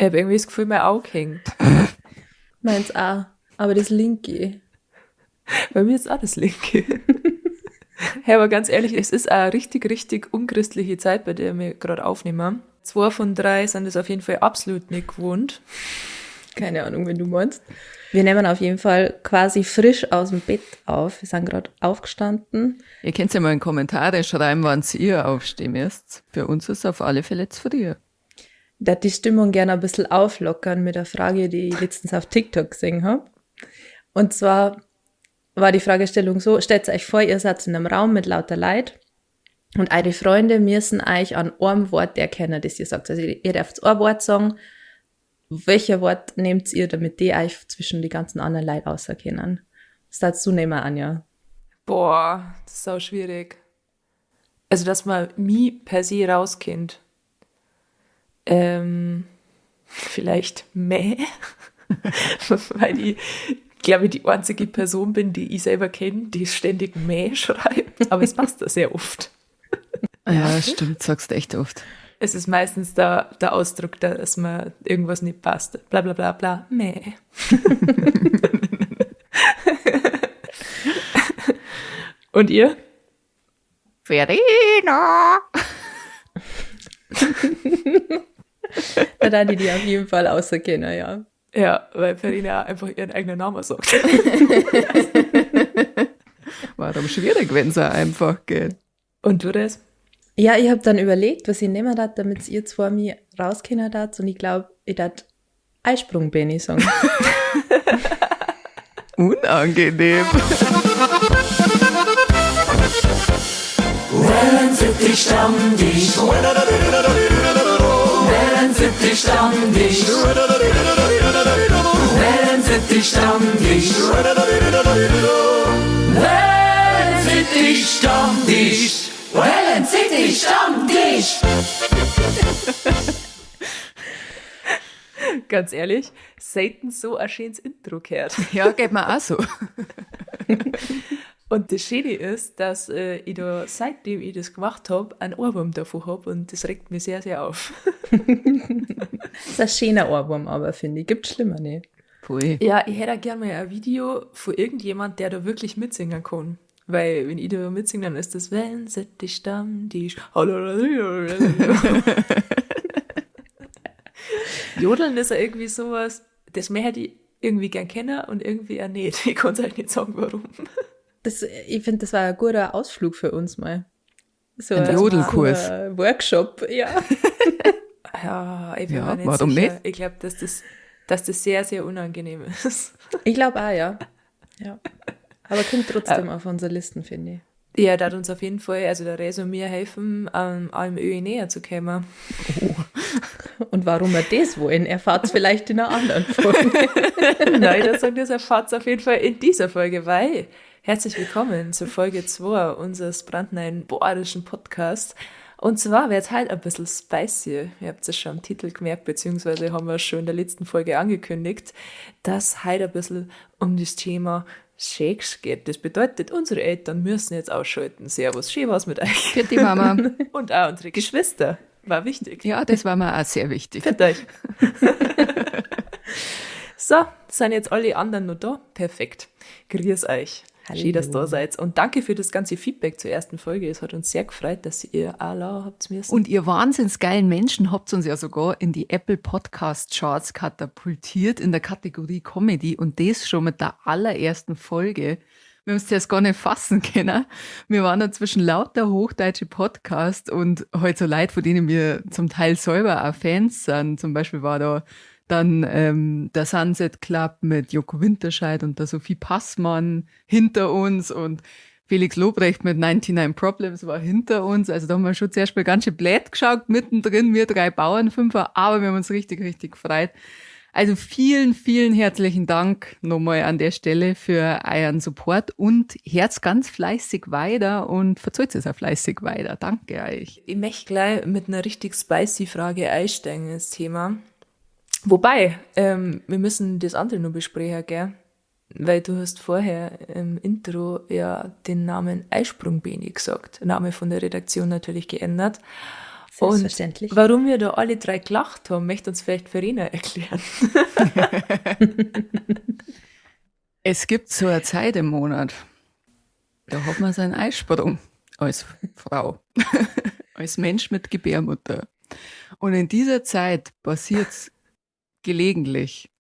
Ich habe irgendwie das Gefühl, mein Auge hängt. Meins auch. Aber das linke. Bei mir ist auch das linke. Hey, aber ganz ehrlich, es ist eine richtig, richtig unchristliche Zeit, bei der wir gerade aufnehmen. 2 von 3 sind es auf jeden Fall absolut nicht gewohnt. Keine Ahnung, wenn du meinst. Wir nehmen auf jeden Fall quasi frisch aus dem Bett auf. Wir sind gerade aufgestanden. Ihr könnt ja mal in Kommentare schreiben, wann ihr aufstehen müsst. Für uns ist es auf alle Fälle zu früh. Ich würde die Stimmung gerne ein bisschen auflockern mit der Frage, die ich letztens auf TikTok gesehen habe. Und zwar war die Fragestellung so, stellt euch vor, ihr seid in einem Raum mit lauter Leid und eure Freunde müssen euch an einem Wort erkennen, das ihr sagt. Also ihr dürft ein Wort sagen. Welches Wort nehmt ihr, damit die euch zwischen die ganzen anderen Leute auserkennen? Das darfst du nehmen, Anja. Boah, das ist so schwierig. Also, dass man mich per se rauskennt. Vielleicht Mäh. Weil ich, glaube ich, die einzige Person bin, die ich selber kenne, die ständig Mäh schreibt. Aber es passt da sehr oft. Ja, stimmt, sagst du echt oft. Es ist meistens der Ausdruck, dass man irgendwas nicht passt. Bla bla bla bla, Mäh. Und ihr? Verena! Da darf ich die auf jeden Fall auserkennen, ja. Ja, weil Verena einfach ihren eigenen Namen sagt. War dann schwierig, wenn es auch einfach geht. Und du das? Ja, ich habe dann überlegt, was ich nehmen darf, damit ihr zwei mich rauskennen darf. Und ich glaube, ich darf Eisprung-Benny sagen. Unangenehm. Wellensittich Stammtisch. Wellensittich Stammtisch. Wellensittich Stammtisch. Wellensittich Stammtisch. Wellensittich Stammtisch. Ganz ehrlich, selten so ein schönes Intro gehört. Ja, geht mir auch so. Und das Schöne ist, dass ich da, seitdem ich das gemacht habe, einen Ohrwurm davon habe und das regt mich sehr, sehr auf. Das ist ein schöner Ohrwurm, aber finde ich, gibt schlimmer nicht. Pui. Ja, ich hätte auch gerne mal ein Video von irgendjemand, der da wirklich mitsingen kann. Weil, wenn ich da mitsinge, dann ist das Wellensittich Stammtisch. Jodeln ist ja irgendwie sowas, das mehr hätte ich irgendwie gern kennen und irgendwie auch nicht. Ich kann es halt nicht sagen, warum. Ich finde, das war ein guter Ausflug für uns mal. So Ein Jodelkurs. Workshop, ja. Ja, ich bin Ja, mir nicht warum sicher. nicht? Ich glaube, dass das sehr, sehr unangenehm ist. Ich glaube auch, ja. Aber kommt trotzdem auf unsere Listen, finde ich. Ja, da hat uns auf jeden Fall, also der Rezo und mir helfen, AMÖ näher zu kommen. Und warum wir das wollen, erfahrt es vielleicht in einer anderen Folge. Nein, das erfahrt ihr auf jeden Fall in dieser Folge, weil herzlich willkommen zur Folge 2 unseres brandneuen boarischen Podcasts. Und zwar wird es halt ein bisschen spicy. Ihr habt es schon am Titel gemerkt, beziehungsweise haben wir schon in der letzten Folge angekündigt, dass heute ein bisschen um das Thema Sex geht. Das bedeutet, unsere Eltern müssen jetzt ausschalten. Servus, schön war's mit euch. Für die Mama. Und auch unsere Geschwister. War wichtig. Ja, das war mir auch sehr wichtig. Für euch. So, sind jetzt alle anderen noch da? Perfekt. Grüß euch. Schön, dass ihr da seid. Und danke für das ganze Feedback zur ersten Folge. Es hat uns sehr gefreut, dass ihr Allah habt müssen. Und ihr wahnsinnsgeilen Menschen habt uns ja sogar in die Apple Podcast Charts katapultiert in der Kategorie Comedy und das schon mit der allerersten Folge. Wir haben es jetzt gar nicht fassen können. Wir waren da zwischen lauter hochdeutsche Podcasts und halt so Leute, von denen wir zum Teil selber auch Fans sind. Zum Beispiel war da dann der Sunset Club mit Joko Winterscheid und der Sophie Passmann hinter uns und Felix Lobrecht mit 99 Problems war hinter uns. Also da haben wir schon zuerst mal ganz schön blöd geschaut, mittendrin, wir 3 Bauernfünfer, aber wir haben uns richtig, richtig gefreut. Also vielen, vielen herzlichen Dank nochmal an der Stelle für euren Support und herz ganz fleißig weiter und verzeiht es auch fleißig weiter. Danke euch. Ich möchte gleich mit einer richtig spicy Frage einsteigen ins Thema. Wobei, wir müssen das andere nur besprechen, gell? Weil du hast vorher im Intro ja den Namen Eisprung-Beni gesagt. Name von der Redaktion natürlich geändert. Selbstverständlich. Und warum wir da alle drei gelacht haben, möchte uns vielleicht Verena erklären. Es gibt so eine Zeit im Monat, da hat man seinen Eisprung als Frau, als Mensch mit Gebärmutter. Und in dieser Zeit passiert es gelegentlich,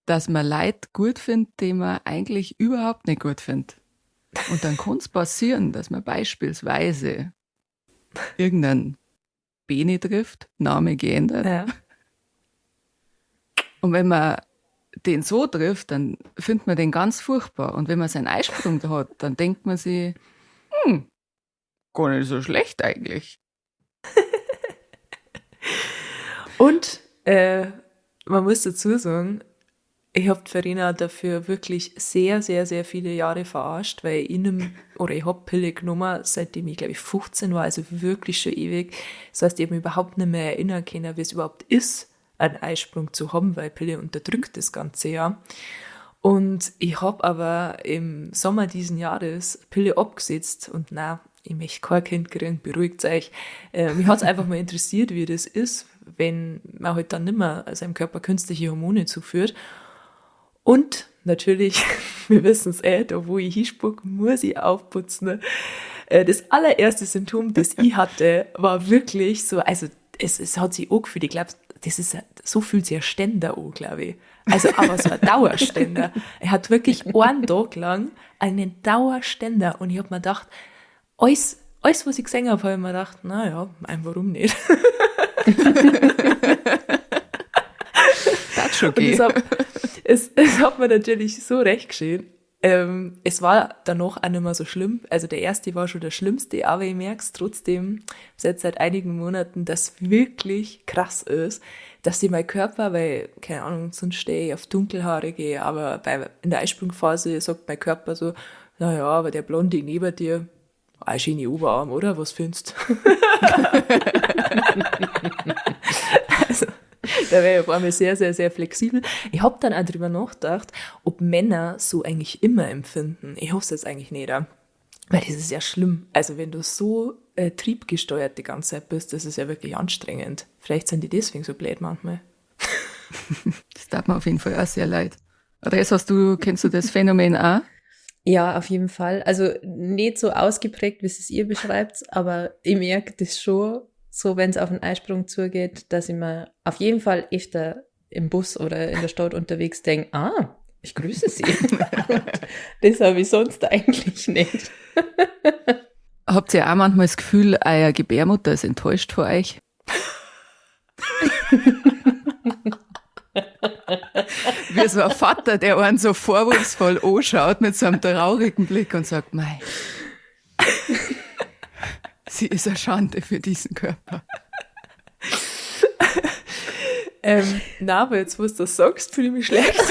dass man Leute gut findet, die man eigentlich überhaupt nicht gut findet. Und dann kann es passieren, dass man beispielsweise irgendeinen Beni trifft, Name geändert. Ja. Und wenn man den so trifft, dann findet man den ganz furchtbar. Und wenn man seinen Eisprung da hat, dann denkt man sich, gar nicht so schlecht eigentlich. Und man muss dazu sagen, ich habe Verena dafür wirklich sehr, sehr, sehr viele Jahre verarscht, weil ich habe Pille genommen, seitdem ich, glaube ich, 15 war, also wirklich schon ewig. Das heißt, ich habe mich überhaupt nicht mehr erinnern können, wie es überhaupt ist, einen Eisprung zu haben, weil Pille unterdrückt das Ganze ja. Und ich habe aber im Sommer diesen Jahres Pille abgesetzt und ich möchte kein Kind kriegen, beruhigt euch. Mich hat es einfach mal interessiert, wie das ist, wenn man halt dann nicht mehr seinem Körper künstliche Hormone zuführt. Und natürlich, wir wissen es da wo ich hinspuck, muss ich aufputzen. Das allererste Symptom, das ich hatte, war wirklich so, also es hat sich angefühlt, ich glaube, so fühlt sich ein Ständer an, glaube ich. Also aber so ein Dauerständer. Er hat wirklich einen Tag lang einen Dauerständer und ich habe mir gedacht, alles, was ich gesehen habe ich mir gedacht, naja, warum nicht? Das schon geht. Es hat mir natürlich so recht geschehen. Es war danach auch nicht mehr so schlimm. Also der erste war schon der schlimmste, aber ich merke es trotzdem seit einigen Monaten, dass wirklich krass ist, dass sich mein Körper, weil, keine Ahnung, sonst stehe ich auf Dunkelhaarige, aber in der Eisprungphase sagt mein Körper so, naja, aber der Blonde neben dir, ein schöner Oberarm, oder? Was findest du? Also, da wäre ich auf einmal sehr, sehr, sehr flexibel. Ich habe dann auch drüber nachgedacht, ob Männer so eigentlich immer empfinden. Ich hoffe es jetzt eigentlich nicht, weil das ist ja schlimm. Also wenn du so triebgesteuert die ganze Zeit bist, das ist ja wirklich anstrengend. Vielleicht sind die deswegen so blöd manchmal. Das tat mir auf jeden Fall auch sehr leid. Kennst du das Phänomen auch? Ja, auf jeden Fall. Also nicht so ausgeprägt, wie es ihr beschreibt, aber ich merke das schon, so wenn es auf den Eisprung zugeht, dass ich mir auf jeden Fall öfter im Bus oder in der Stadt unterwegs denke, ich grüße Sie. Das habe ich sonst eigentlich nicht. Habt ihr auch manchmal das Gefühl, euer Gebärmutter ist enttäuscht von euch? Wie so ein Vater, der einen so vorwurfsvoll anschaut mit so einem traurigen Blick und sagt, mei, sie ist eine Schande für diesen Körper. Aber jetzt, wo du das sagst, fühle ich mich schlecht.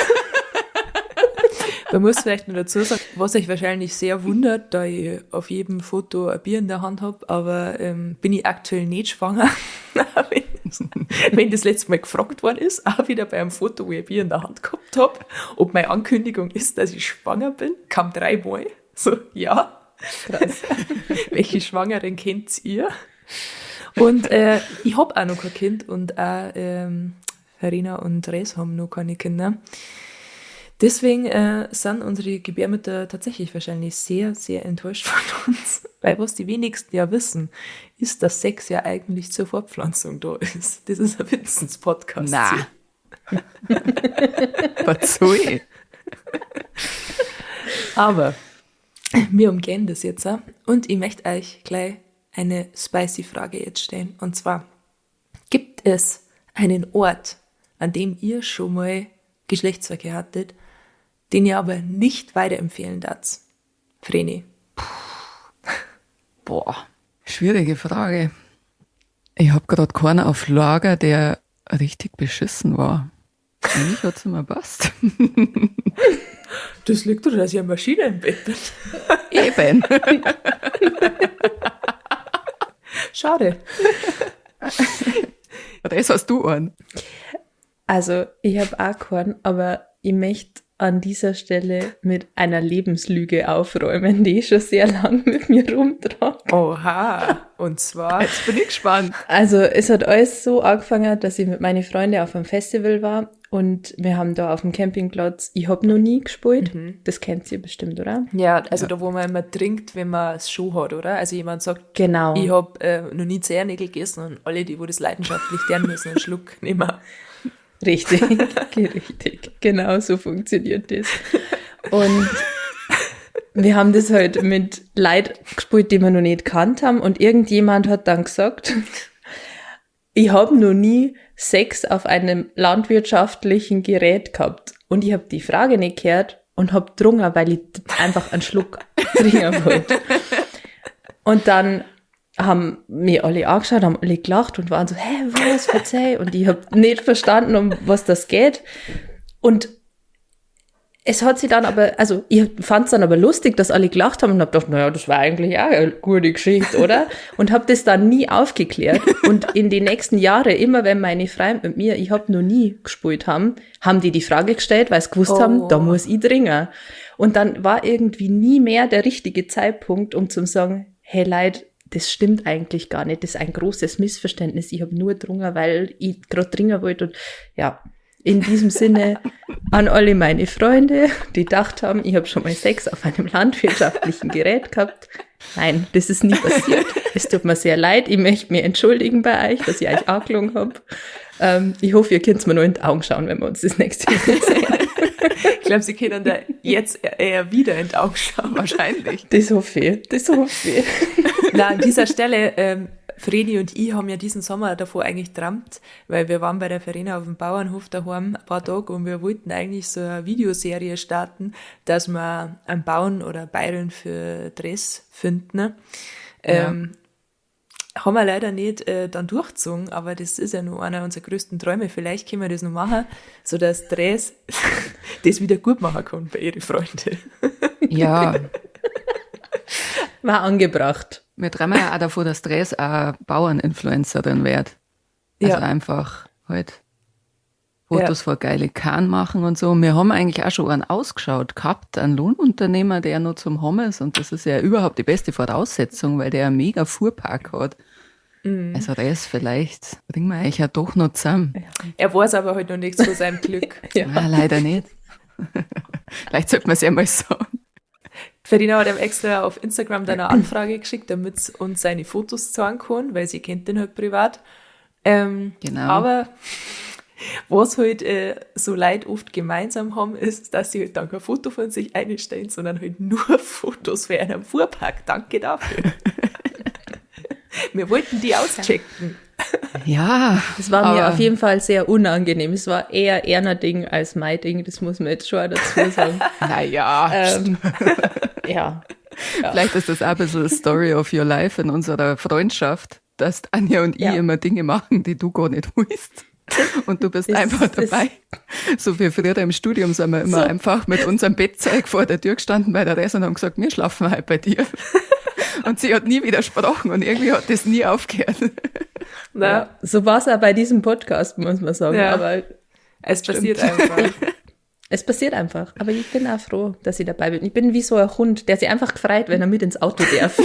Man muss vielleicht noch dazu sagen, was euch wahrscheinlich sehr wundert, da ich auf jedem Foto ein Bier in der Hand habe, aber bin ich aktuell nicht schwanger. Wenn das letzte Mal gefragt worden ist, auch wieder bei einem Foto, wo ich ein Bier in der Hand gehabt habe, ob meine Ankündigung ist, dass ich schwanger bin, kam 3 Mal. So, ja. Krass. Welche Schwangeren kennt ihr? Und ich habe auch noch kein Kind und auch Verena und Res haben noch keine Kinder. Deswegen sind unsere Gebärmütter tatsächlich wahrscheinlich sehr, sehr enttäuscht von uns. Weil was die wenigsten ja wissen, ist, dass Sex ja eigentlich zur Fortpflanzung da ist. Das ist ein Wissens-Podcast. Na. Was soll? Aber wir umgehen das jetzt auch. Und ich möchte euch gleich eine spicy Frage jetzt stellen. Und zwar, gibt es einen Ort, an dem ihr schon mal Geschlechtsverkehr hattet, den ihr aber nicht weiterempfehlen darf? Vreni. Boah, schwierige Frage. Ich habe gerade keinen auf Lager, der richtig beschissen war. Eigentlich hat es immer passt. Das liegt doch, dass ich eine Maschine im Bett bin. Eben. Schade. Das hast du einen. Also, ich habe auch keinen, aber ich möchte an dieser Stelle mit einer Lebenslüge aufräumen, die ich schon sehr lange mit mir rumtrage. Oha. und zwar... Jetzt bin ich gespannt. Also es hat alles so angefangen, dass ich mit meinen Freunden auf einem Festival war und wir haben da auf dem Campingplatz Ich hab noch nie gespielt. Das kennt ihr bestimmt, oder? Ja, also da, wo man immer trinkt, wenn man es schon hat, oder? Also jemand sagt, Genau. ich habe noch nie Zehennägel gegessen und alle, die wo das leidenschaftlich lernen müssen, einen Schluck nehmen. Richtig, richtig. Genau so funktioniert das. Und wir haben das halt mit Leuten gespielt, die wir noch nicht gekannt haben. Und irgendjemand hat dann gesagt, ich habe noch nie Sex auf einem landwirtschaftlichen Gerät gehabt. Und ich habe die Frage nicht gehört und habe getrunken, weil ich einfach einen Schluck trinken wollte. Und dann haben mir alle angeschaut, haben alle gelacht und waren so, hä, was, verzeih? Und ich habe nicht verstanden, um was das geht. Und es hat sich dann aber, also ich fand es dann aber lustig, dass alle gelacht haben und habe gedacht, naja, das war eigentlich auch eine gute Geschichte, oder? Und habe das dann nie aufgeklärt. Und in den nächsten Jahren, immer wenn meine Freunde mit mir, ich habe noch nie gespielt haben die Frage gestellt, weil sie gewusst haben, da muss ich trinken. Und dann war irgendwie nie mehr der richtige Zeitpunkt, um zu sagen, hey Leute, das stimmt eigentlich gar nicht. Das ist ein großes Missverständnis. Ich habe nur getrunken, weil ich gerade trinken wollte. Und ja, in diesem Sinne an alle meine Freunde, die gedacht haben, ich habe schon mal Sex auf einem landwirtschaftlichen Gerät gehabt. Nein, das ist nie passiert. Es tut mir sehr leid. Ich möchte mich entschuldigen bei euch, dass ich euch angelogen habe. Ich hoffe, ihr könnt es mir nur in die Augen schauen, wenn wir uns das nächste Mal sehen. Ich glaube, sie können da jetzt eher wieder in die Augen schauen, wahrscheinlich. Das hoffe ich. Na, an dieser Stelle, Fredi und ich haben ja diesen Sommer davor eigentlich geträumt, weil wir waren bei der Verena auf dem Bauernhof daheim ein paar Tage und wir wollten eigentlich so eine Videoserie starten, dass wir einen Bauern oder Bäuerin für Dress finden. Ne? Haben wir leider nicht dann durchgezogen, aber das ist ja nur einer unserer größten Träume. Vielleicht können wir das noch machen, sodass Dress das wieder gut machen kann bei ihren Freunden. Ja, War angebracht. wir träumen ja auch davon, dass Dress auch Bauerninfluencerin wird. Also einfach halt Fotos von geile Kahn machen und so. Wir haben eigentlich auch schon einen ausgeschaut gehabt, einen Lohnunternehmer, der noch zum Home ist. Und das ist ja überhaupt die beste Voraussetzung, weil der einen mega Fuhrpark hat. Also das vielleicht bringen wir euch ja doch noch zusammen. Er weiß aber halt noch nichts von seinem Glück. Ah, leider nicht. Vielleicht sollte man es ja mal sagen. Verena hat ihm extra auf Instagram dann eine Anfrage geschickt, damit sie uns seine Fotos zeigen kann, weil sie kennt den halt privat. Genau. Aber was halt so Leute oft gemeinsam haben, ist, dass sie halt dann kein Foto von sich einstellen, sondern halt nur Fotos für einen Fuhrpark. Danke dafür. Wir wollten die auschecken. Ja. Es war mir auf jeden Fall sehr unangenehm. Es war eher Erna Ding als mein Ding. Das muss man jetzt schon dazu sagen. Naja. Ja. Vielleicht ist das auch ein bisschen Story of your life in unserer Freundschaft, dass Anja und ich immer Dinge machen, die du gar nicht willst. Und du bist einfach dabei. So wie früher im Studium sind wir immer einfach mit unserem Bettzeug vor der Tür gestanden bei der Rese und haben gesagt, wir schlafen halt bei dir. Und sie hat nie widersprochen und irgendwie hat das nie aufgehört. Ja, so war es auch bei diesem Podcast, muss man sagen. Ja. Aber es passiert einfach. es passiert einfach. Aber ich bin auch froh, dass ich dabei bin. Ich bin wie so ein Hund, der sich einfach gefreut, wenn er mit ins Auto darf.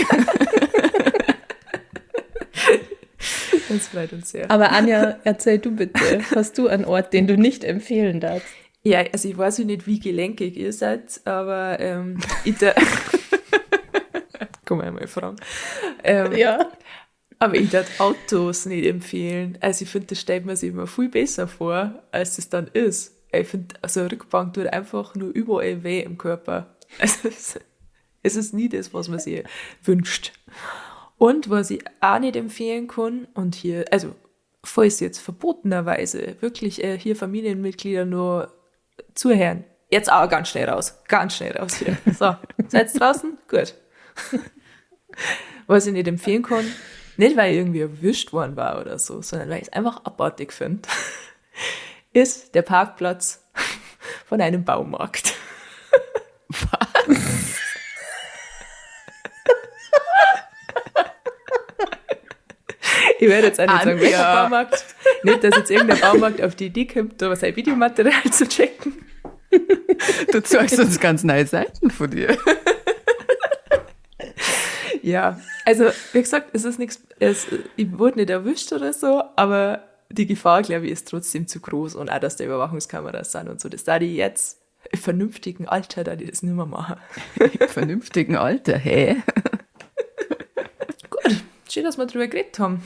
Das freut uns sehr. Aber Anja, erzähl du bitte, hast du einen Ort, den du nicht empfehlen darfst? Ja, also ich weiß ja nicht, wie gelenkig ihr seid, aber kann man ja mal fragen. Ja. Aber ich darf Autos nicht empfehlen. Also ich finde, das stellt man sich immer viel besser vor, als es dann ist. Ich finde, also eine Rückbank tut einfach nur überall weh im Körper. Also es ist nie das, was man sich wünscht. Und was ich auch nicht empfehlen kann, und hier, also falls jetzt verbotenerweise wirklich hier Familienmitglieder nur zuhören, jetzt auch ganz schnell raus hier. So, seid draußen? Gut. Was ich nicht empfehlen kann, nicht weil ich irgendwie erwischt worden war oder so, sondern weil ich es einfach abartig finde, ist der Parkplatz von einem Baumarkt. Was? Ich werde jetzt auch nicht sagen, welcher Baumarkt. Nicht, dass jetzt irgendein Baumarkt auf die Idee kommt, da sein Videomaterial zu checken. Du zeigst uns ganz neue Seiten von dir. Ja, also wie gesagt, es ist nichts, ich wurde nicht erwischt oder so, aber die Gefahr, glaube ich, ist trotzdem zu groß und auch, dass da Überwachungskameras sind und so. Das da die jetzt im vernünftigen Alter, da die das nicht mehr machen. Im vernünftigen Alter, hä? Gut, schön, dass wir drüber geredet haben.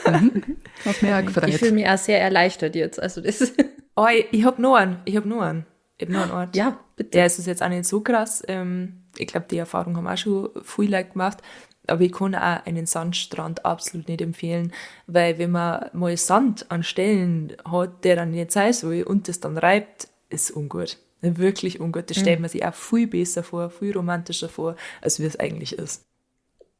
Hat mich auch gefreut. Ich fühle mich auch sehr erleichtert jetzt. Also das Oh, ich hab noch einen. Ich hab noch einen Ort. ja, bitte. Der ist jetzt auch nicht so krass. Ich glaube, die Erfahrung haben auch schon viele Leute gemacht. Aber ich kann auch einen Sandstrand absolut nicht empfehlen, weil wenn man mal Sand an Stellen hat, der dann nicht sein soll und das dann reibt, ist ungut. Wirklich ungut. Das stellt man sich auch viel besser vor, viel romantischer vor, als wie es eigentlich ist.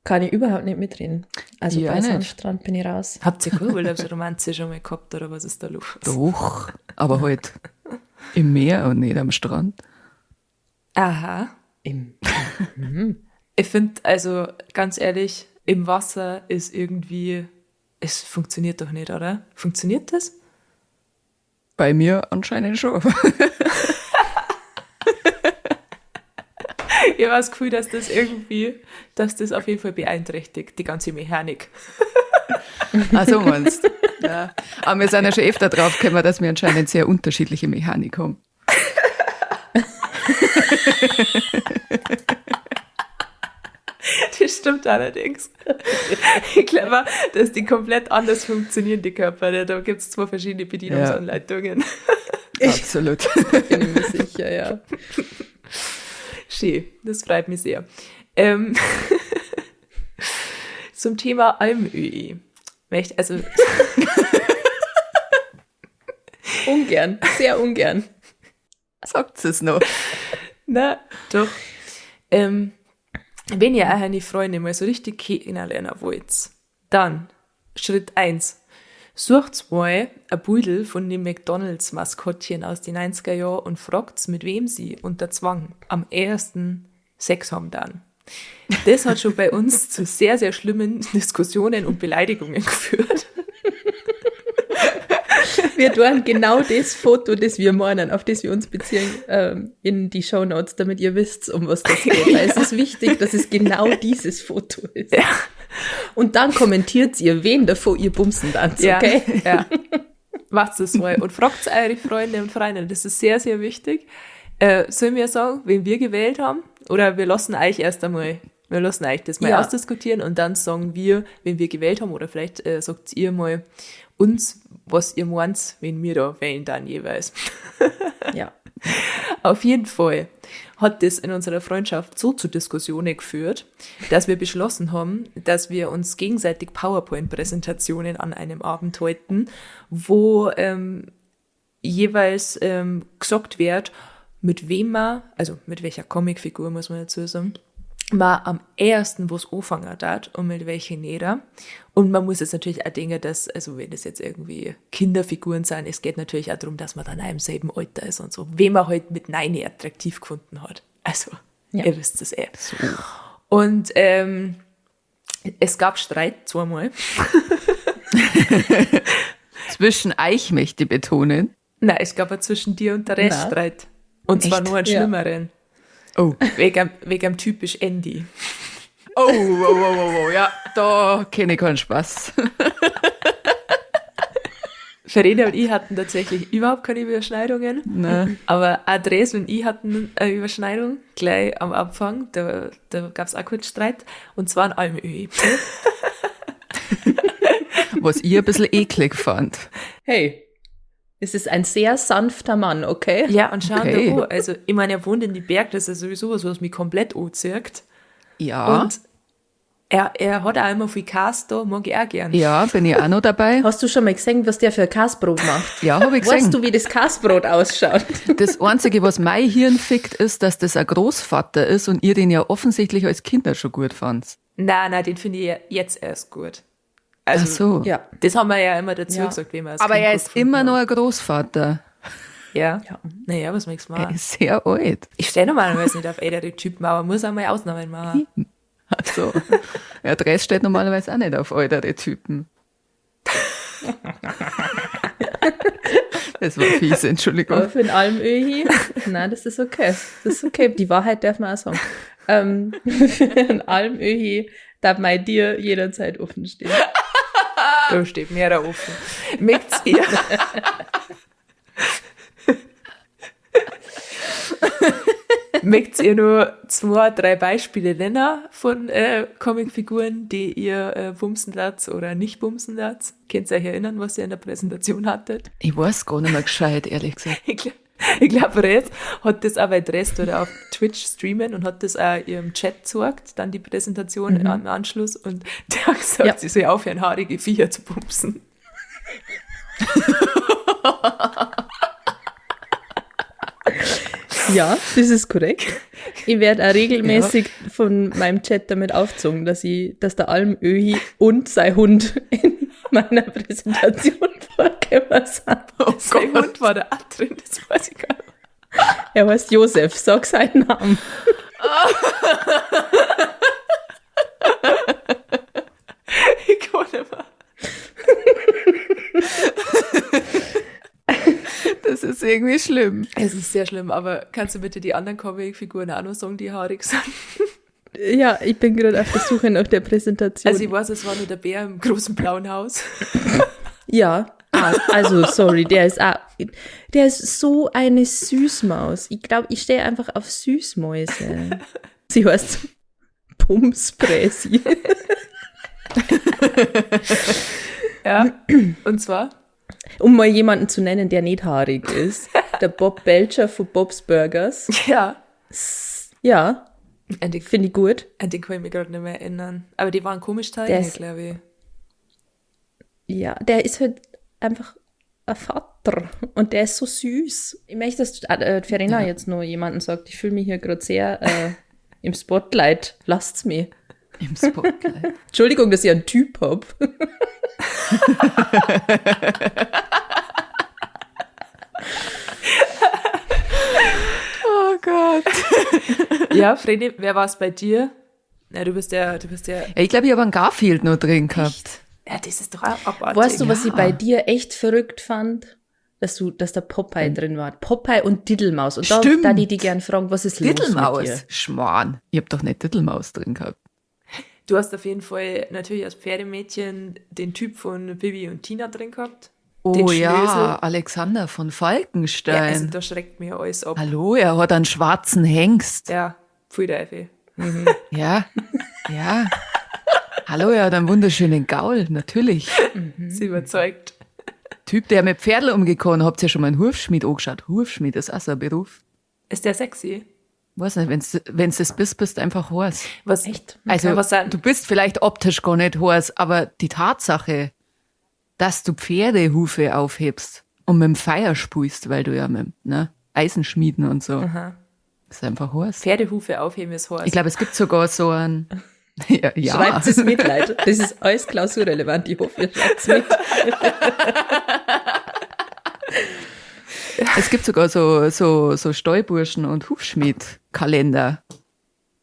Kann ich überhaupt nicht mitreden. Also Ja, bei nicht. Sandstrand bin ich raus. Habt ihr keine Urlaubsromanze schon mal gehabt oder was ist da los? Doch, aber halt im Meer und nicht am Strand. Aha. Ich finde, also ganz ehrlich, im Wasser ist irgendwie, es funktioniert doch nicht, oder? Funktioniert das? Bei mir anscheinend schon. Ich habe das Gefühl, dass das auf jeden Fall beeinträchtigt, die ganze Mechanik. Also meinst du? Ja. Aber wir sind ja schon öfter drauf gekommen, dass wir anscheinend sehr unterschiedliche Mechanik haben. Das stimmt allerdings. Ich glaube, dass die komplett anders funktionieren, die Körper. Da gibt es 2 verschiedene Bedienungsanleitungen. Absolut. Bin ich mir sicher, ja. Schön, das freut mich sehr. Zum Thema Almöhi. Also, Ungern, sehr ungern. Sagt es noch. na, doch. Wenn ihr auch eine Freundin mal so richtig kennenlernen wollt, dann Schritt 1. Sucht mal ein Beutel von dem McDonalds-Maskottchen aus den 90er Jahren und fragt, mit wem sie unter Zwang am ersten Sex haben dann. Das hat schon bei uns zu sehr, sehr schlimmen Diskussionen und Beleidigungen geführt. Wir tun genau das Foto, das wir meinen, auf das wir uns beziehen, in die Shownotes, damit ihr wisst, um was das geht. Weil es ist wichtig, dass es genau dieses Foto ist. Ja. Und dann kommentiert ihr, wen davon ihr bumsen tanzt, okay? Ja. Macht es mal und fragt eure Freunde und Freunde. Das ist sehr, sehr wichtig. Sollen wir sagen, wen wir gewählt haben? Oder wir lassen euch erst einmal, das mal ausdiskutieren und dann sagen wir, wen wir gewählt haben. Oder vielleicht sagt ihr mal uns, was ihr meint, wen wir da wählen dann jeweils. Ja. Auf jeden Fall hat das in unserer Freundschaft so zu Diskussionen geführt, dass wir beschlossen haben, dass wir uns gegenseitig PowerPoint-Präsentationen an einem Abend halten, wo jeweils gesagt wird, mit wem man, also mit welcher Comicfigur muss man dazu sagen, man am ersten was anfangen hat und mit welchen nicht. Und man muss jetzt natürlich auch denken, dass, also wenn das jetzt irgendwie Kinderfiguren sind, es geht natürlich auch darum, dass man dann auch im selben Alter ist und so, wen man halt mit Nein attraktiv gefunden hat. Also, ihr wisst es eh. So. Und es gab Streit zweimal. Zwischen euch möchte ich betonen. Nein, es gab auch zwischen dir und der Rest Streit. Und zwar nur einen schlimmeren. Oh. Wegen dem typisch Andy. Oh, ja, da kenne ich keinen Spaß. Verena und ich hatten tatsächlich überhaupt keine Überschneidungen. Nein. Aber Andres und ich hatten eine Überschneidung gleich am Anfang. Da gab es auch kurz Streit. Und zwar an Almöhi. Was ich ein bisschen eklig fand. Hey, es ist ein sehr sanfter Mann, okay? Ja, und schau Okay. da an. Also, ich meine, er wohnt in die Berge, das ist sowieso was mich komplett anzieht. Ja. Und er hat auch immer viel Käse da, mag ich auch gern. Ja, bin ich auch noch dabei. Hast du schon mal gesehen, was der für ein Käsebrot macht? Ja, habe ich gesehen. Weißt du, wie das Käsebrot ausschaut? Das Einzige, was mein Hirn fickt, ist, dass das ein Großvater ist und ihr den ja offensichtlich als Kinder schon gut fandt. Nein, den finde ich jetzt erst gut. Also, Ach so. Ja. das haben wir ja immer dazu Ja. gesagt, wenn wir als Aber Kind er gut ist gefunden immer haben. noch ein Großvater. Ja. Ja. Naja, was möchtest du Er machen? ist sehr alt. Ich stehe normalerweise nicht auf ältere Typen, aber muss auch mal Ausnahmen machen. Also, ja, Dress steht normalerweise auch nicht auf ältere Typen. Das war fies, Aber Entschuldigung. für den Almöhi, nein, das ist okay. Das ist okay. Die Wahrheit darf man auch sagen. Für den Almöhi darf mein dir jederzeit offen stehen. Da steht mehr da offen. Möcht's ihr? Möcht's ihr nur 2, 3 Beispiele nennen von Comicfiguren, die ihr bumsen lasst oder nicht bumsen lasst? Könnt ihr euch erinnern, was ihr in der Präsentation hattet? Ich weiß gar nicht mehr gescheit, ehrlich gesagt. Ich glaube, Red hat das auch bei Drest oder auf Twitch streamen und hat das auch ihrem Chat gezeigt, dann die Präsentation im Anschluss, und der hat gesagt, sie soll aufhören, haarige Viecher zu bumsen. Ja, das ist korrekt. Ich werde auch regelmäßig von meinem Chat damit aufgezogen, dass der Almöhi und sein Hund in meiner Präsentation vorgekommen sind. Oh, sein Hund war da auch drin, das weiß ich gar nicht. Er heißt Josef, sag seinen Namen. Ich kann nicht mehr. Das ist irgendwie schlimm. Es ist sehr schlimm, aber kannst du bitte die anderen Comicfiguren auch noch sagen, die haarig sind? Ja, ich bin gerade auf der Suche nach der Präsentation. Also ich weiß, es war nur der Bär im großen blauen Haus. Ja, also sorry, der ist so eine Süßmaus. Ich glaube, ich stehe einfach auf Süßmäuse. Sie heißt Pumspräsi. Ja, und zwar? Um mal jemanden zu nennen, der nicht haarig ist. Der Bob Belcher von Bob's Burgers. Ja. Ja, An den finde ich gut. kann ich mich gerade nicht mehr erinnern. Aber die waren komisch Der teilen, ist- glaube ich. Ja, der ist halt einfach ein Vater und der ist so süß. Ich möchte, dass Verena jetzt noch jemanden sagt, ich fühle mich hier gerade sehr im Spotlight. Lasst's mir. Im Spotlight. Entschuldigung, dass ich einen Typ hab. Oh Gott. Ja, Vreni, wer war es bei dir? Ja, du bist ja, Ja, ich glaube, ich habe einen Garfield noch drin gehabt. ja, das ist doch auch abartig. Weißt du, was ich Ja. bei dir echt verrückt fand? Dass der Popeye drin war. Popeye und Diddlemaus. Und Stimmt. da die gerne fragen, was ist los mit dir? Diddlemaus. Schmarrn. Ich habe doch nicht Diddlemaus drin gehabt. Du hast auf jeden Fall natürlich als Pferdemädchen den Typ von Bibi und Tina drin gehabt. Den Oh ja, Schnösel. Alexander von Ja, also Falkenstein. da schreckt mir alles ab. Hallo, er hat einen schwarzen Hengst. Ja, pfui Teufel. Ja, ja. Hallo, er hat einen wunderschönen Gaul, natürlich. Sie überzeugt. Typ, der mit Pferdl umgekommen, habt ihr schon mal einen Hufschmied angeschaut? Hufschmied ist auch so ein Beruf. Ist der sexy? Weiß nicht, wenn's das bist einfach heiß. Was? Echt? Also, was sind- du bist vielleicht optisch gar nicht heiß, aber die Tatsache, dass du Pferdehufe aufhebst und mit dem Feuer spulst, weil du ja mit Eisenschmieden und so, ist einfach heiß. Pferdehufe aufheben ist heiß. Ich glaube, es gibt sogar so einen. Ja. Schreibt es mit, Leute. Das ist alles klausurrelevant. Ich hoffe, ihr schreibt es mit. Es gibt sogar so Stallburschen und Hufschmied-Kalender.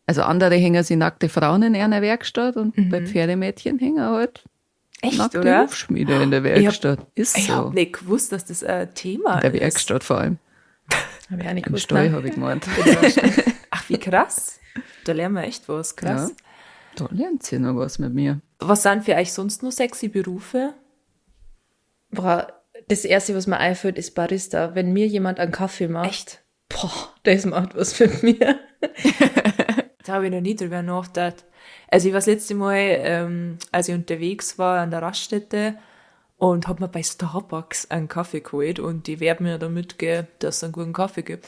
Also andere hängen sie nackte Frauen in einer Werkstatt und bei Pferdemädchen hängen halt Echt, nackte oder? Hufschmiede in der Werkstatt. Ist Ich so. habe nicht gewusst, dass das ein Thema In der ist. Werkstatt vor allem. Habe ich auch nicht Im gewusst. Stall nein. habe ich gemeint. Ach, wie krass. Da lernen wir echt was. Krass. Ja. Da lernt sie noch was mit mir. Was sind für euch sonst noch sexy Berufe? Boah, das Erste, was mir einfällt, ist Barista. Wenn mir jemand einen Kaffee macht, Echt? boah, das macht was mit mir. Da habe ich noch nie drüber nachgedacht. Also ich war das letzte Mal, als ich unterwegs war an der Raststätte und habe mir bei Starbucks einen Kaffee geholt und die werben mir damit, dass es einen guten Kaffee gibt.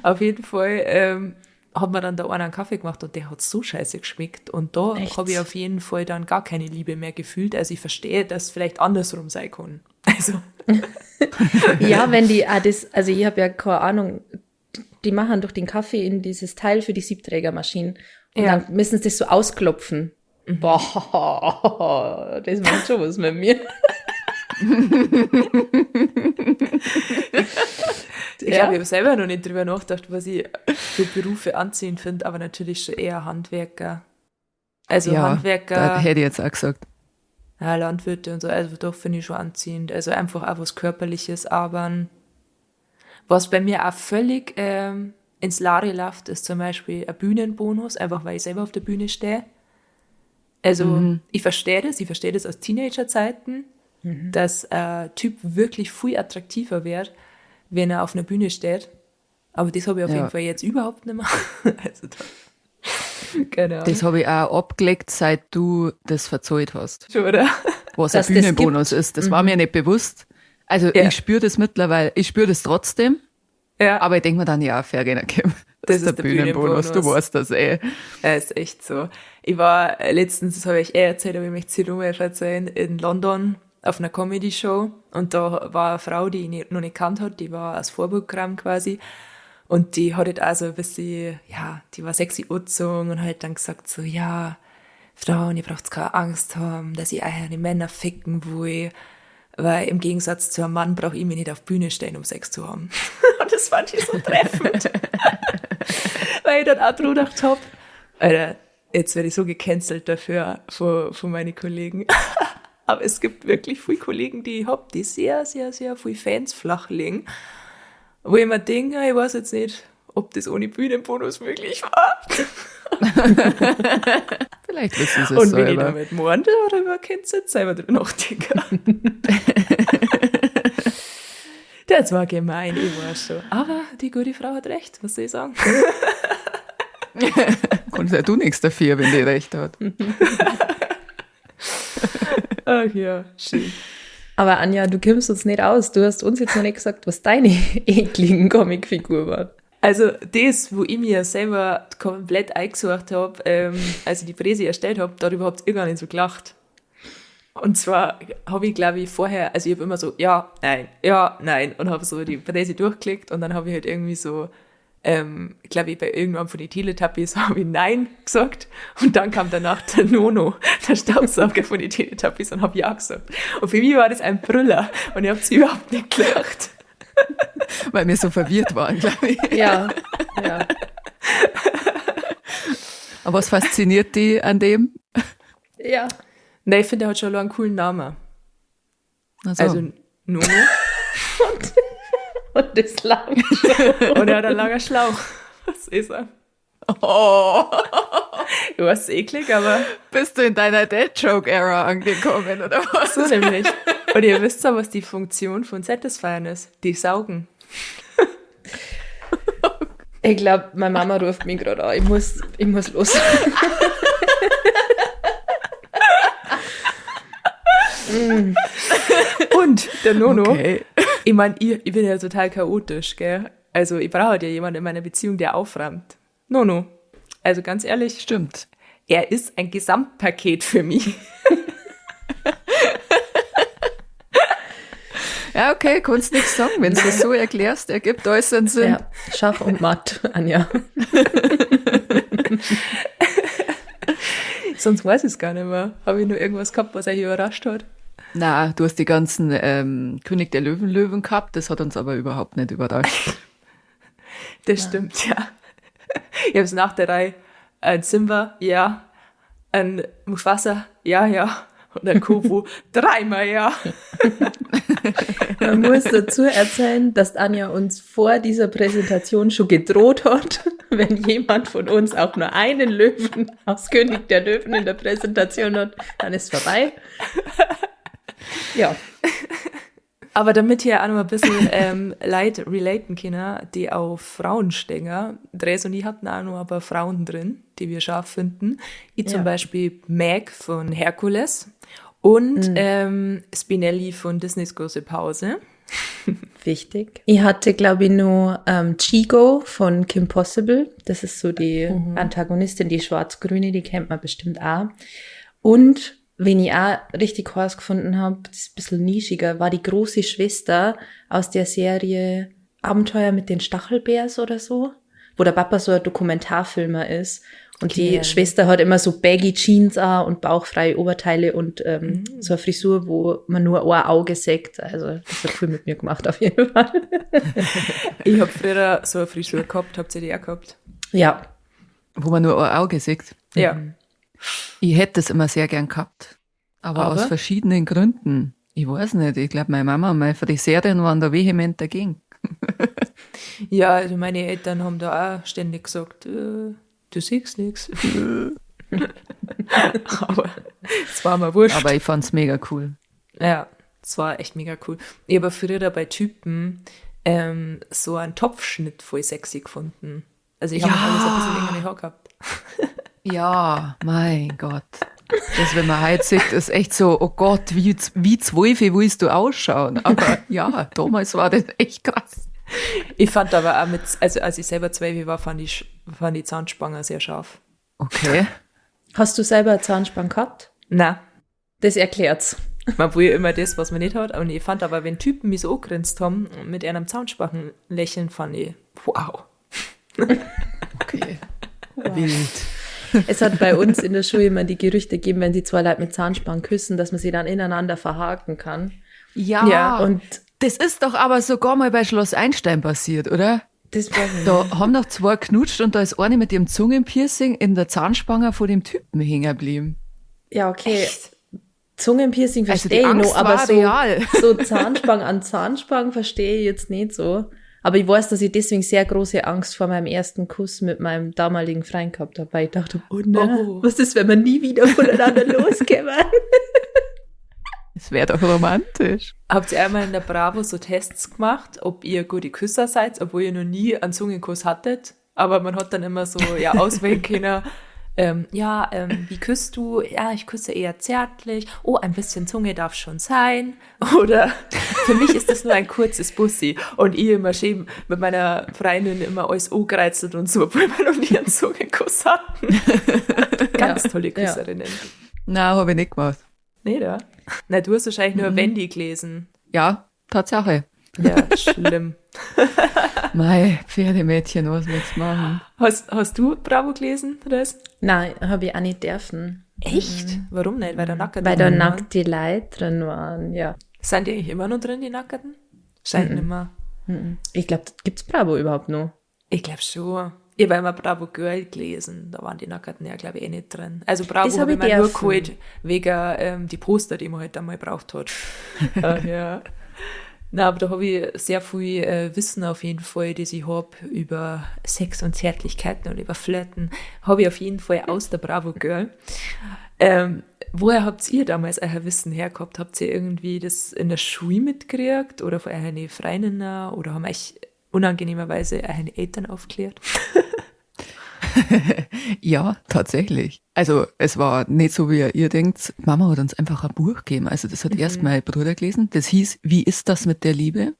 Auf jeden Fall hat mir dann da einer einen Kaffee gemacht und der hat so scheiße geschmeckt und da Echt? habe ich auf jeden Fall dann gar keine Liebe mehr gefühlt. Also ich verstehe, dass es vielleicht andersrum sein kann. Also Ja, wenn die, also ich habe ja keine Ahnung, die machen durch den Kaffee in dieses Teil für die Siebträgermaschinen und Ja. dann müssen sie das so ausklopfen. Boah, das macht schon was mit mir. ich glaube, ich habe selber noch nicht drüber nachgedacht, was ich für Berufe anziehend finde, aber natürlich schon eher Handwerker. Also ja, Handwerker. das hätte ich jetzt auch gesagt. Ja, Landwirte und so, also doch finde ich schon anziehend. Also einfach auch was Körperliches, aber was bei mir auch völlig ins Lari läuft, ist zum Beispiel ein Bühnenbonus, einfach weil ich selber auf der Bühne stehe. Also ich verstehe das aus Teenagerzeiten, dass ein Typ wirklich viel attraktiver wird, wenn er auf einer Bühne steht. Aber das habe ich auf jeden Fall jetzt überhaupt nicht mehr. Also keine Ahnung. Das habe ich auch abgelegt, seit du das verzeiht hast. Schon, oder? Was Dass ein das Bühnenbonus ist. Das war mir nicht bewusst. Also Ja. ich spüre das mittlerweile, ich spüre das trotzdem, Ja, aber ich denke mir dann, ja, fair gehen, das ist der Bühnenbonus, du weißt das eh. ist echt so. Ich war letztens, das habe ich erzählt, aber ich möchte es hier erzählen, in London auf einer Comedy-Show und da war eine Frau, die ich noch nicht kannt hat, die war als Vorprogramm quasi und die hat halt auch so ein bisschen, ja, die war sexy angezogen und halt dann gesagt so, ja, Frauen, ihr braucht keine Angst haben, dass ich eure Männer ficken will, weil im Gegensatz zu einem Mann brauche ich mich nicht auf Bühne stellen, um Sex zu haben. Und das fand ich so treffend. Weil ich dann auch drüber gedacht habe, Alter, jetzt werde ich so gecancelt dafür von meinen Kollegen. Aber es gibt wirklich viele Kollegen, die ich habe, die sehr, sehr, sehr viele Fans flachlegen. Wo ich mir denke, ich weiß jetzt nicht, ob das ohne Bühnenbonus möglich war. Vielleicht wissen sie es Und wenn ich selber. damit mohnte, darüber könnt ihr jetzt selber drüber nachdenken. Das war gemein, ich weiß schon. Aber die gute Frau hat recht, was soll ich sagen? Kannst ja du nichts dafür, wenn die recht hat. Ach ja, schön. Aber Anja, du kommst uns nicht aus. Du hast uns jetzt noch nicht gesagt, was deine ekligen Comicfigur war. Also das, wo ich mir selber komplett eingesucht habe, als ich die Präsi erstellt habe, darüber habt ihr gar nicht so gelacht. Und zwar habe ich, glaube ich, vorher, also ich habe immer so, ja, nein, und habe so die Präsi durchgeklickt und dann habe ich halt irgendwie so, glaube ich, bei irgendwann von den Teletubbies habe ich Nein gesagt und dann kam danach der Nono, der Staubsauger von den Teletubbies und habe Ja gesagt. Und für mich war das ein Brüller und ich habe es überhaupt nicht gelacht. Weil wir so verwirrt waren, glaube ich. Ja. Aber was fasziniert die an dem? Ja. Nein, ich finde, er hat schon einen coolen Namen. Also Nono Und das lang. und er hat einen langen Schlauch. Was ist er? Oh, Du warst eklig, aber bist du in deiner Dead-Joke-Ära angekommen, oder was? so nämlich. Und ihr wisst ja, was die Funktion von Satisfyern ist. Die saugen. Ich glaube, meine Mama ruft mich gerade an. Ich muss los. Und der Nono, Okay. ich meine, ich bin ja total chaotisch, gell? Also ich brauche halt ja jemanden in meiner Beziehung, der aufräumt. Nono. Also ganz ehrlich, Stimmt. er ist ein Gesamtpaket für mich. Ja, okay, kannst nichts sagen. Wenn du es so erklärst, ergibt alles einen Sinn. Ja, Schach und Matt, Anja. Sonst weiß ich es gar nicht mehr. Habe ich nur irgendwas gehabt, was euch überrascht hat? Na, du hast die ganzen König der Löwen gehabt, das hat uns aber überhaupt nicht überrascht. Das stimmt, ja. Ich habe es nach der Reihe. Ein Simba, ja. Ein Mufasa, ja. Und ein Kufu, dreimal ja. Man muss dazu erzählen, dass Anja uns vor dieser Präsentation schon gedroht hat, wenn jemand von uns auch nur einen Löwen aus König der Löwen in der Präsentation hat, dann ist vorbei. Ja. Aber damit hier auch noch ein bisschen Leute relaten können, die auf Frauen stehen, Dres und ich hatten auch noch ein paar Frauen drin, die wir scharf finden. Ich zum Beispiel Meg von Herkules und Spinelli von Disneys große Pause. Wichtig. Ich hatte, glaube ich, nur Chigo von Kim Possible. Das ist so die Antagonistin, die schwarz-grüne, die kennt man bestimmt auch. Und wen ich auch richtig heiß gefunden habe, das ist ein bisschen nischiger, war die große Schwester aus der Serie Abenteuer mit den Stachelbeers oder so, wo der Papa so ein Dokumentarfilmer ist. Und die Schwester hat immer so baggy Jeans an und bauchfreie Oberteile und so eine Frisur, wo man nur ein Auge sieht. Also das hat viel mit mir gemacht auf jeden Fall. Ich habe früher so eine Frisur gehabt, habt ihr die auch gehabt? Ja. Wo man nur ein Auge sieht. Ja. Ich hätte das immer sehr gern gehabt. Aber aus verschiedenen Gründen. Ich weiß nicht, ich glaube, meine Mama und meine Friseurin waren da vehement dagegen. Ja, also meine Eltern haben da auch ständig gesagt, du siehst nichts. Aber es war mir wurscht. Aber ich fand's mega cool. Ja, es war echt mega cool. Ich habe früher da bei Typen so einen Topfschnitt voll sexy gefunden. Also ich habe alles ein bisschen länger in die Haare gehabt. Ja, mein Gott. Das, wenn man heute sieht, ist echt so, oh Gott, wie 12 willst du ausschauen? Aber ja, damals war das echt krass. Ich fand aber auch also als ich selber 12 war, fand die Zahnspange sehr scharf. Okay. Hast du selber eine Zahnspange gehabt? Nein. Das erklärt's. Man will ja immer das, was man nicht hat. Und ich fand aber, wenn Typen mich so angegrinst haben, mit einem Zahnspangen lächeln, fand ich, wow. Okay. Wild. Es hat bei uns in der Schule immer die Gerüchte gegeben, wenn die zwei Leute mit Zahnspangen küssen, dass man sie dann ineinander verhaken kann. Ja, Und das ist doch aber sogar mal bei Schloss Einstein passiert, oder? das war Da haben doch zwei knutscht und da ist eine mit ihrem Zungenpiercing in der Zahnspange vor dem Typen hängen geblieben. ja, okay. Echt? Zungenpiercing Also die verstehe ich Angst noch, aber war real. so Zahnspangen an Zahnspangen verstehe ich jetzt nicht so. Aber ich weiß, dass ich deswegen sehr große Angst vor meinem ersten Kuss mit meinem damaligen Freund gehabt habe, weil ich dachte, oh nein, Oh. was ist, wenn wir nie wieder voneinander loskommen? Das wäre doch romantisch. Habt ihr einmal in der Bravo so Tests gemacht, ob ihr gute Küsser seid, obwohl ihr noch nie einen Zungenkuss hattet? Aber man hat dann immer so auswählen können, wie küsst du? Ja, ich küsse eher zärtlich. Oh, ein bisschen Zunge darf schon sein. Oder für mich ist das nur ein kurzes Bussi. Und ich immer schön mit meiner Freundin immer alles angereizelt und so, obwohl wir noch nie einen Zungenkuss hatten. Ganz tolle Küsserinnen. Nein, habe ich nicht gemacht. Nee, da? Na, du hast wahrscheinlich nur Wendy gelesen. Ja, Tatsache. Ja, schlimm. Mei, Pferdemädchen, was willst du machen? Hast du Bravo gelesen, Res? Nein, habe ich auch nicht dürfen. Echt? Warum nicht? Weil da Nackerten Weil da drin waren? nackt die Leute drin waren, ja. Sind die eigentlich immer noch drin, die Nackerten? Scheint nicht mehr. Ich glaube, gibt's Bravo überhaupt noch? Ich glaube schon. Ich habe immer Bravo Girl gelesen. Da waren die Nackerten ja, glaube ich, eh nicht drin. Also Bravo Das habe hab ich ich mir nur dürfen. geholt, wegen die Poster, die man halt einmal braucht hat. Ja. Na, aber da habe ich sehr viel Wissen auf jeden Fall, das ich habe über Sex und Zärtlichkeiten und über Flirten, habe ich auf jeden Fall aus der Bravo Girl. Woher habt ihr damals euer Wissen hergehabt? Habt ihr irgendwie das in der Schule mitgekriegt oder von euren Freundinnen oder haben euch unangenehmerweise eure Eltern aufgeklärt? Ja, tatsächlich. Also es war nicht so, wie ihr denkt. Mama hat uns einfach ein Buch gegeben. Also das hat erst mein Bruder gelesen. Das hieß, wie ist das mit der Liebe?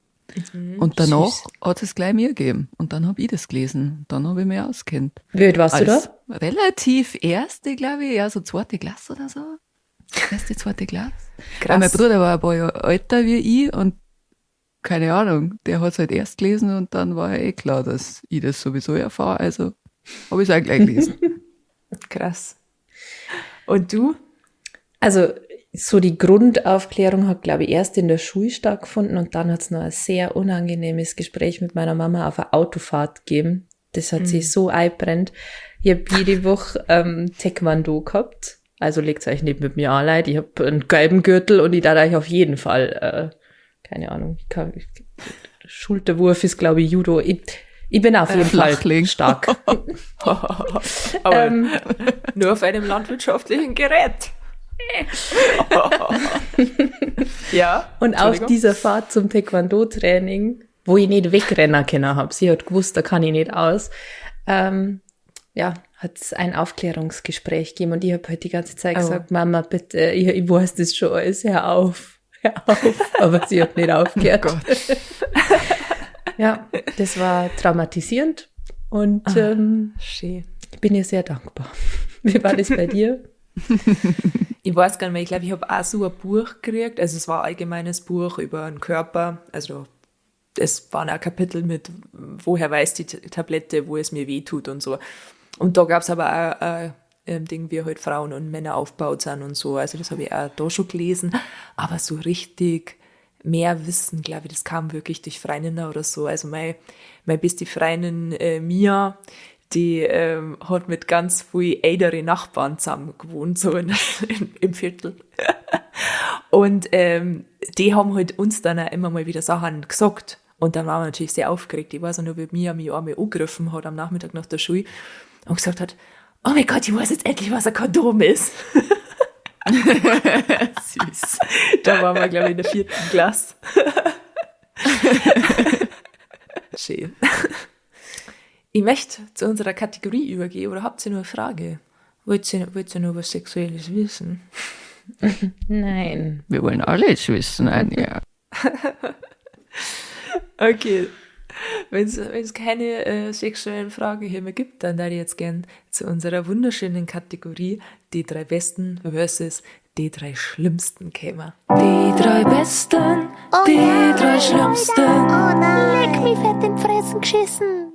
Und danach Süß. hat es gleich mir gegeben. Und dann habe ich das gelesen. Dann habe ich mich auskennt. Wie alt warst du da? Relativ erste, glaube ich, ja, so zweite Klasse oder so. Erste, zweite Klasse. Krass. Weil mein Bruder war ein paar Jahre älter wie ich und keine Ahnung, der hat es halt erst gelesen und dann war ja eh klar, dass ich das sowieso erfahre. Also habe ich es auch gleich gelesen. Krass. Und du? Also so die Grundaufklärung hat, glaube ich, erst in der Schule stattgefunden und dann hat es noch ein sehr unangenehmes Gespräch mit meiner Mama auf einer Autofahrt gegeben. Das hat sich so eingebrennt. Ich habe jede Woche Taekwondo gehabt. Also legt euch nicht mit mir an, Leute. Ich habe einen gelben Gürtel und ich darf euch auf jeden Fall, keine Ahnung, Schulterwurf ist, glaube ich, Judo. Ich bin auf jeden Fall Flachling. stark. Aber nur auf einem landwirtschaftlichen Gerät. Ja. Und auf Entschuldigung. dieser Fahrt zum Taekwondo-Training, wo ich nicht wegrennen können habe, sie hat gewusst, da kann ich nicht aus, hat es ein Aufklärungsgespräch gegeben und ich habe halt die ganze Zeit gesagt, Mama, bitte, ich weiß das schon alles, hör auf. Aber sie hat nicht aufgehört. Oh Gott. Ja, das war traumatisierend und Schön. ich bin ihr sehr dankbar. Wie war das bei dir? Ich weiß gar nicht mehr, ich glaube, ich habe auch so ein Buch gekriegt, also es war ein allgemeines Buch über den Körper, also es waren auch Kapitel mit, woher weiß die Tablette, wo es mir weh tut und so. Und da gab es aber auch ein Ding, wie halt Frauen und Männer aufgebaut sind und so, also das habe ich auch da schon gelesen, aber so richtig mehr Wissen, glaube ich, das kam wirklich durch Freundinnen oder so, also meine beste Freundin Mia, die hat mit ganz viel älteren Nachbarn zusammen gewohnt, so im Viertel. Und die haben halt uns dann auch immer mal wieder Sachen gesagt. Und dann waren wir natürlich sehr aufgeregt. Ich weiß auch nur, wie Mia mich einmal angegriffen hat am Nachmittag nach der Schule und gesagt hat, oh mein Gott, ich weiß jetzt endlich, was ein Kondom ist. Süß. Da waren wir, glaube ich, in der 4. Klasse. Schön. Ich möchte zu unserer Kategorie übergehen, oder habt ihr nur eine Frage? Wollt ihr nur was Sexuelles wissen? Nein. Wir wollen alles wissen, Anja. Okay. Wenn es keine sexuellen Fragen hier mehr gibt, dann würde ich jetzt gern zu unserer wunderschönen Kategorie die 3 Besten versus die 3 Schlimmsten kämen. Die 3 Besten, die 3 Schlimmsten. Oh nein, leck mich fett in die Fressen geschissen.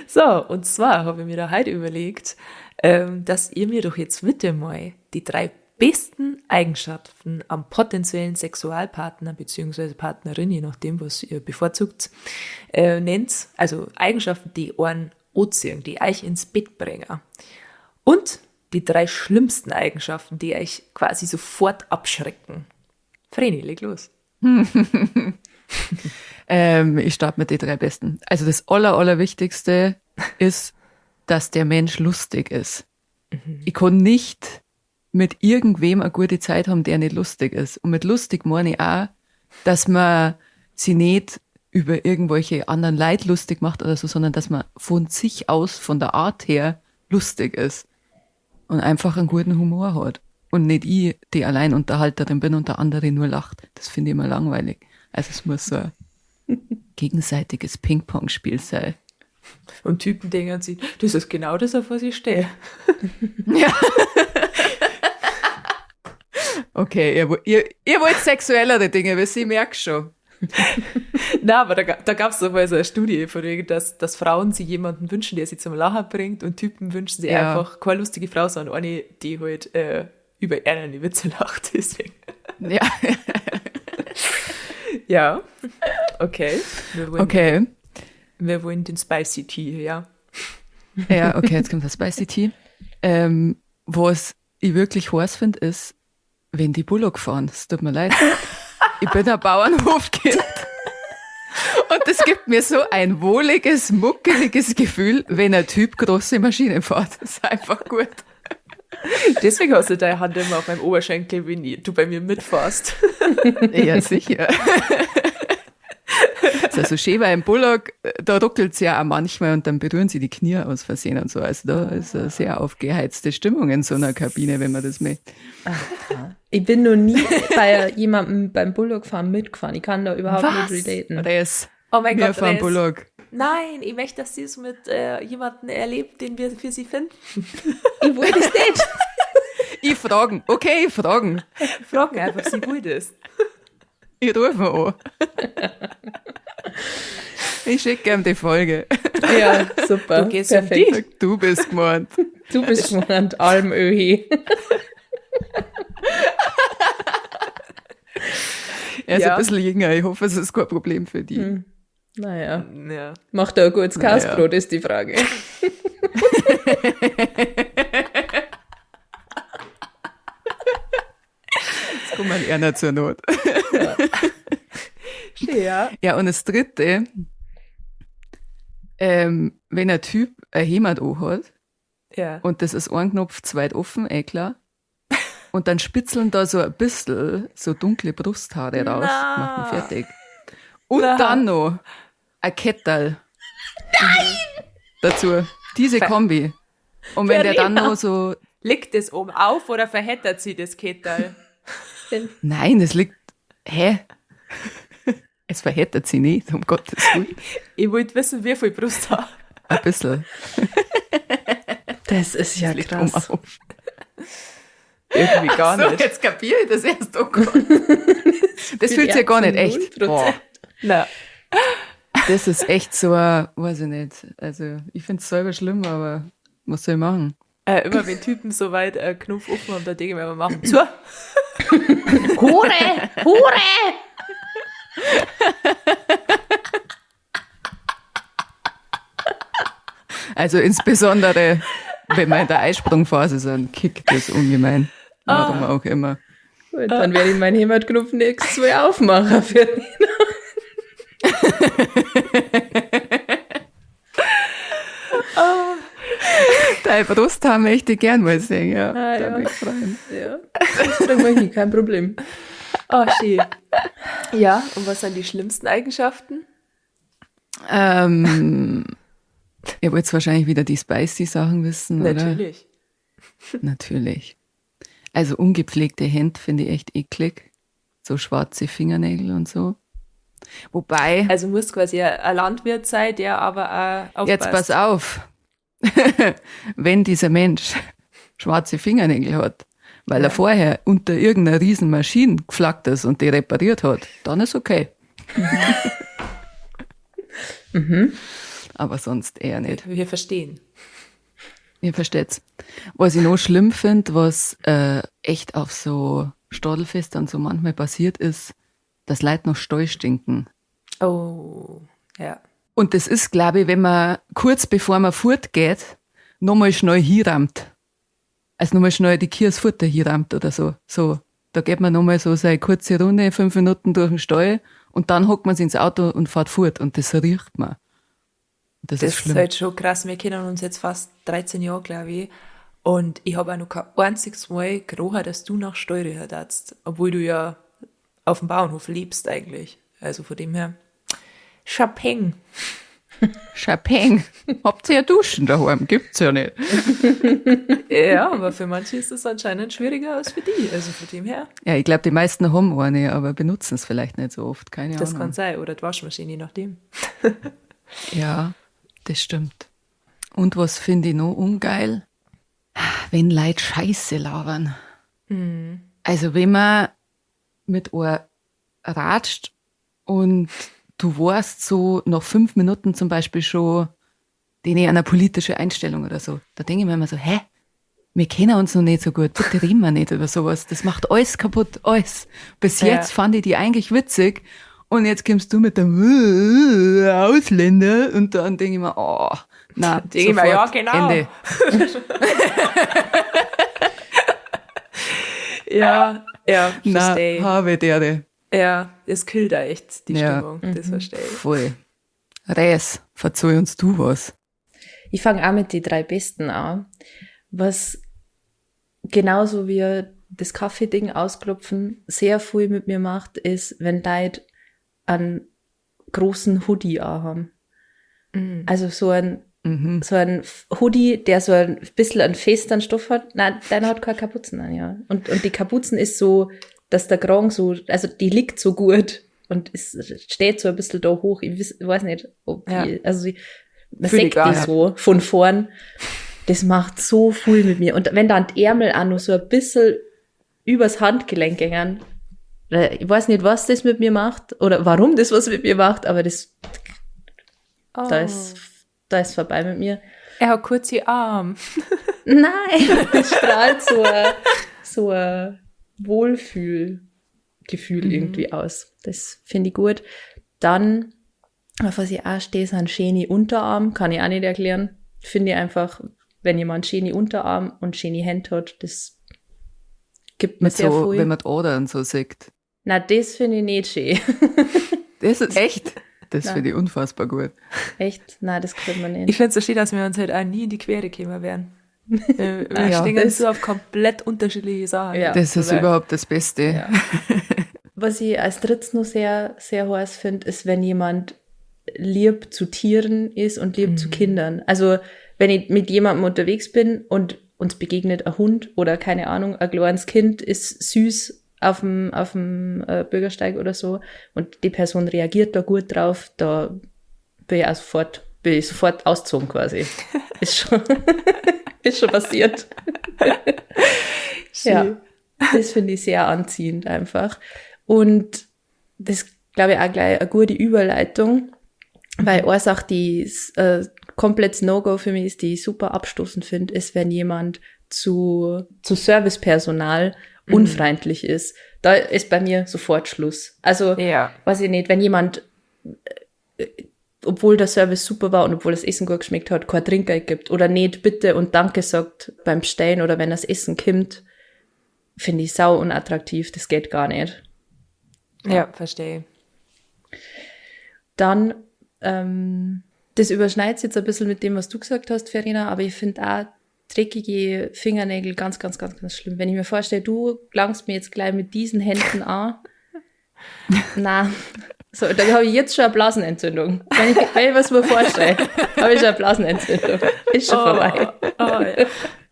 So, und zwar habe ich mir da heute überlegt, dass ihr mir doch jetzt bitte mal die 3 besten Eigenschaften am potenziellen Sexualpartner bzw. Partnerin, je nachdem, was ihr bevorzugt, nennt. Also Eigenschaften, die einen anziehen, die euch ins Bett bringen. Und die 3 schlimmsten Eigenschaften, die euch quasi sofort abschrecken. Vreni, leg los. Ich starte mit den 3 besten. Also das Allerwichtigste ist, dass der Mensch lustig ist. Ich kann nicht mit irgendwem eine gute Zeit haben, der nicht lustig ist. Und mit lustig meine ich auch, dass man sie nicht über irgendwelche anderen Leute lustig macht oder so, sondern dass man von sich aus, von der Art her, lustig ist. Und einfach einen guten Humor hat. Und nicht ich, die Alleinunterhalterin bin und der andere nur lacht. Das finde ich immer langweilig. Also es muss so ein gegenseitiges Ping-Pong-Spiel sein. Und Typen denken sich, das ist genau das, auf was ich stehe. Ja. Okay, ihr wollt sexuellere Dinge wissen, ich merke schon. Na, aber da gab es doch mal so eine Studie von wegen, dass Frauen sich jemanden wünschen, der sie zum Lachen bringt, und Typen wünschen sich einfach keine lustige Frau, sondern eine, die halt über eine Witze lacht. Deswegen. Ja. Ja, okay. Okay. Wir wollen den Spicy Tea, ja. Ja, okay, jetzt kommt das Spicy Tea. Was ich wirklich heiß finde, ist, wenn die Bullock fahren. Es tut mir leid. Ich bin ein Bauernhofkind. Und es gibt mir so ein wohliges, muckeliges Gefühl, wenn ein Typ große Maschinen fährt. Das ist einfach gut. Deswegen hast du deine Hand immer auf meinem Oberschenkel, wenn du bei mir mitfährst. Ja, sicher. Das ist also schön, weil im Bullock, da ruckelt es ja auch manchmal und dann berühren sie die Knie aus Versehen und so. Also da ist eine sehr aufgeheizte Stimmung in so einer Kabine, wenn man das möchte. Ich bin noch nie bei jemandem beim Bullockfahren mitgefahren. Ich kann da überhaupt nicht relaten. Der ist Oh mein Gott, fahren Bullock. Nein, ich möchte, dass sie es mit jemandem erlebt, den wir für sie finden. Ich wollte es nicht. Ich fragen. Okay, ich fragen. Fragen einfach, sie will das. Ich rufe an. Ich schicke ihm die Folge. Ja, super. Du gehst perfekt. um die. Du bist gemeint. Du bist gemeint, Almöhi. Er ist Ja. ein bisschen jünger. Ich hoffe, es ist kein Problem für die. Naja, Ja. macht er ein gutes Kasbrot, ist die Frage. Jetzt kommt man eher zur Not. Ja. Ja, und das Dritte, wenn ein Typ ein Hemd anhat Ja. und das ist ein Knopf zu weit offen, klar, und dann spitzeln da so ein bisschen so dunkle Brusthaare raus, macht mich fertig. Und Na. dann noch ein Kettel. Nein! Dazu. Diese Kombi. Und wenn der dann noch so, Liegt es oben auf oder verheddert sie das Kettel? nein, es liegt, es verheddert sie nicht, um Gottes Willen. Ich wollte wissen, wie viel Brusthaar. Ein bisschen. Das ist ja Liegt krass. oben auf. Irgendwie gar So, nicht. jetzt kapiere ich das erst. Oh Gott. Das fühlt sich ja gar nicht echt. 0%. Boah, Na, das ist echt so ein, weiß ich nicht. Also, ich finde es selber schlimm, aber was soll ich machen? immer wenn Typen so weit Knopf offen haben, da denke ich mir immer, machen zu. Hure! Hure! Also, insbesondere, wenn wir in der Eisprungphase sind, kickt das ungemein. Warum auch immer. Gut, dann werde ich meinen Heimatknopf nächstes Mal aufmachen für ihn. Deine Brusthaar möchte ich gern mal sehen, ja. Ah, Da ja. bin ich freuen. Ja, das kriegen wir hin, kein Problem. Oh, schön. Ja, und was sind die schlimmsten Eigenschaften? Ihr wollt wahrscheinlich wieder die spicy Sachen wissen, Natürlich. oder? Natürlich. Also ungepflegte Hände finde ich echt eklig. So schwarze Fingernägel und so. Wobei, Also muss quasi ein Landwirt sein, der aber auch aufpasst. jetzt pass auf, wenn dieser Mensch schwarze Fingernägel hat, weil er vorher unter irgendeiner riesen Maschine geflackt ist und die repariert hat, dann ist okay. Aber sonst eher nicht. Wir verstehen. Ihr versteht's. Was ich noch schlimm finde, was echt auf so Stadelfestern so manchmal passiert ist, dass Leute nach Stall stinken. Oh, ja. Und das ist, glaube ich, wenn man kurz bevor man fortgeht, nochmal schnell hinrammt. Also nochmal schnell die Kiers Futter hinrammt oder so. So, da geht man nochmal so seine kurze Runde, 5 Minuten durch den Stall und dann hockt man sich ins Auto und fährt fort und das riecht man. Das ist Das ist schlimm. halt schon krass. Wir kennen uns jetzt fast 13 Jahre, glaube ich. Und ich habe auch noch kein einziges Mal gerochen, dass du nach Stall riechen darfst. Obwohl du ja auf dem Bauernhof lebst eigentlich. Also von dem her. Chapeng. Chapeng. Habt ihr ja Duschen daheim? Gibt's ja nicht. Ja, aber für manche ist es anscheinend schwieriger als für die. Also von dem her. Ja, ich glaube, die meisten haben eine, aber benutzen es vielleicht nicht so oft. Keine Das Ahnung. kann sein. Oder die Waschmaschine, je nachdem. Ja, das stimmt. Und was finde ich noch ungeil? Wenn Leute Scheiße labern. Also wenn man mit einer ratscht und du weißt so nach 5 Minuten zum Beispiel schon denen eine politische Einstellung oder so, da denke ich mir immer so, wir kennen uns noch nicht so gut, bitte reden wir nicht über sowas. Das macht alles kaputt, alles. Bis Ja. jetzt fand ich die eigentlich witzig und jetzt kommst du mit dem Ausländer und dann denke ich mir, oh, na, Denke ich mir, ja, genau. Ende. Ja, Na, verstehe. habe dere. Ja, es killt da echt die Ja. Stimmung. Das verstehe ich. Voll. Reis, verzeih uns du was. Ich fange auch mit den 3 Besten an. Was genauso wie das Kaffee-Ding ausklopfen sehr viel mit mir macht, ist, wenn Leute einen großen Hoodie haben. Also so ein Hoodie, der so ein bisschen einen festeren Stoff hat. Nein, deiner hat keine Kapuzen an, ja. Und die Kapuzen ist so, dass der Kragen so, also die liegt so gut und es steht so ein bisschen da hoch. Ich weiß nicht, ob Ja. die, also man Fühl ich sieht gar die nicht. so von vorn. Das macht so viel mit mir. Und wenn dann die Ärmel auch nur so ein bisschen übers Handgelenk gehen, ich weiß nicht, was das mit mir macht oder warum das was mit mir macht, aber das, Oh. da ist vorbei mit mir. Er hat kurze Arme. Nein, das strahlt so ein Wohlfühlgefühl irgendwie aus. Das finde ich gut. Dann, auf was ich auch stehe, sind schöne Unterarm. Kann ich auch nicht erklären. Finde ich einfach, wenn jemand schöne Unterarm und schöne Hände hat, das gibt mir Mit sehr so, viel. wenn man die Adern so sieht. Na, das finde ich nicht schön. Das ist echt. Das Nein. finde ich unfassbar gut. Echt? Nein, das kriegt man Ich nicht. finde es so schön, dass wir uns halt auch nie in die Quere gekommen wären. Wir Ja, stehen das- so auf komplett unterschiedliche Sachen. Ja. Das ist Weil- überhaupt das Beste. Ja. Was ich als drittes noch sehr, sehr heiß finde, ist, wenn jemand lieb zu Tieren ist und lieb zu Kindern. Also, wenn ich mit jemandem unterwegs bin und uns begegnet ein Hund oder keine Ahnung, ein kleines Kind ist süß auf dem Bürgersteig oder so und die Person reagiert da gut drauf, da bin ich sofort ausgezogen quasi. Ist schon, ist schon passiert. Ja, das finde ich sehr anziehend einfach. Und das, glaube ich, auch gleich eine gute Überleitung, weil eine Sache, die komplett No-Go für mich ist, die ich super abstoßend finde, ist, wenn jemand zu Servicepersonal unfreundlich ist. Da ist bei mir sofort Schluss. Also, Ja. weiß ich nicht, wenn jemand, obwohl der Service super war und obwohl das Essen gut geschmeckt hat, kein Trinkgeld gibt oder nicht bitte und Danke sagt beim Bestellen oder wenn das Essen kommt, finde ich sau unattraktiv, das geht gar nicht. Ja, verstehe. Dann, das überschneidet sich jetzt ein bisschen mit dem, was du gesagt hast, Verena, aber ich finde auch, dreckige Fingernägel, ganz, ganz, ganz, ganz schlimm. Wenn ich mir vorstelle, du langst mir jetzt gleich mit diesen Händen an. Na, so, da habe ich jetzt schon eine Blasenentzündung. Wenn ich was mir vorstelle, habe ich schon eine Blasenentzündung. Ist schon vorbei. Ja.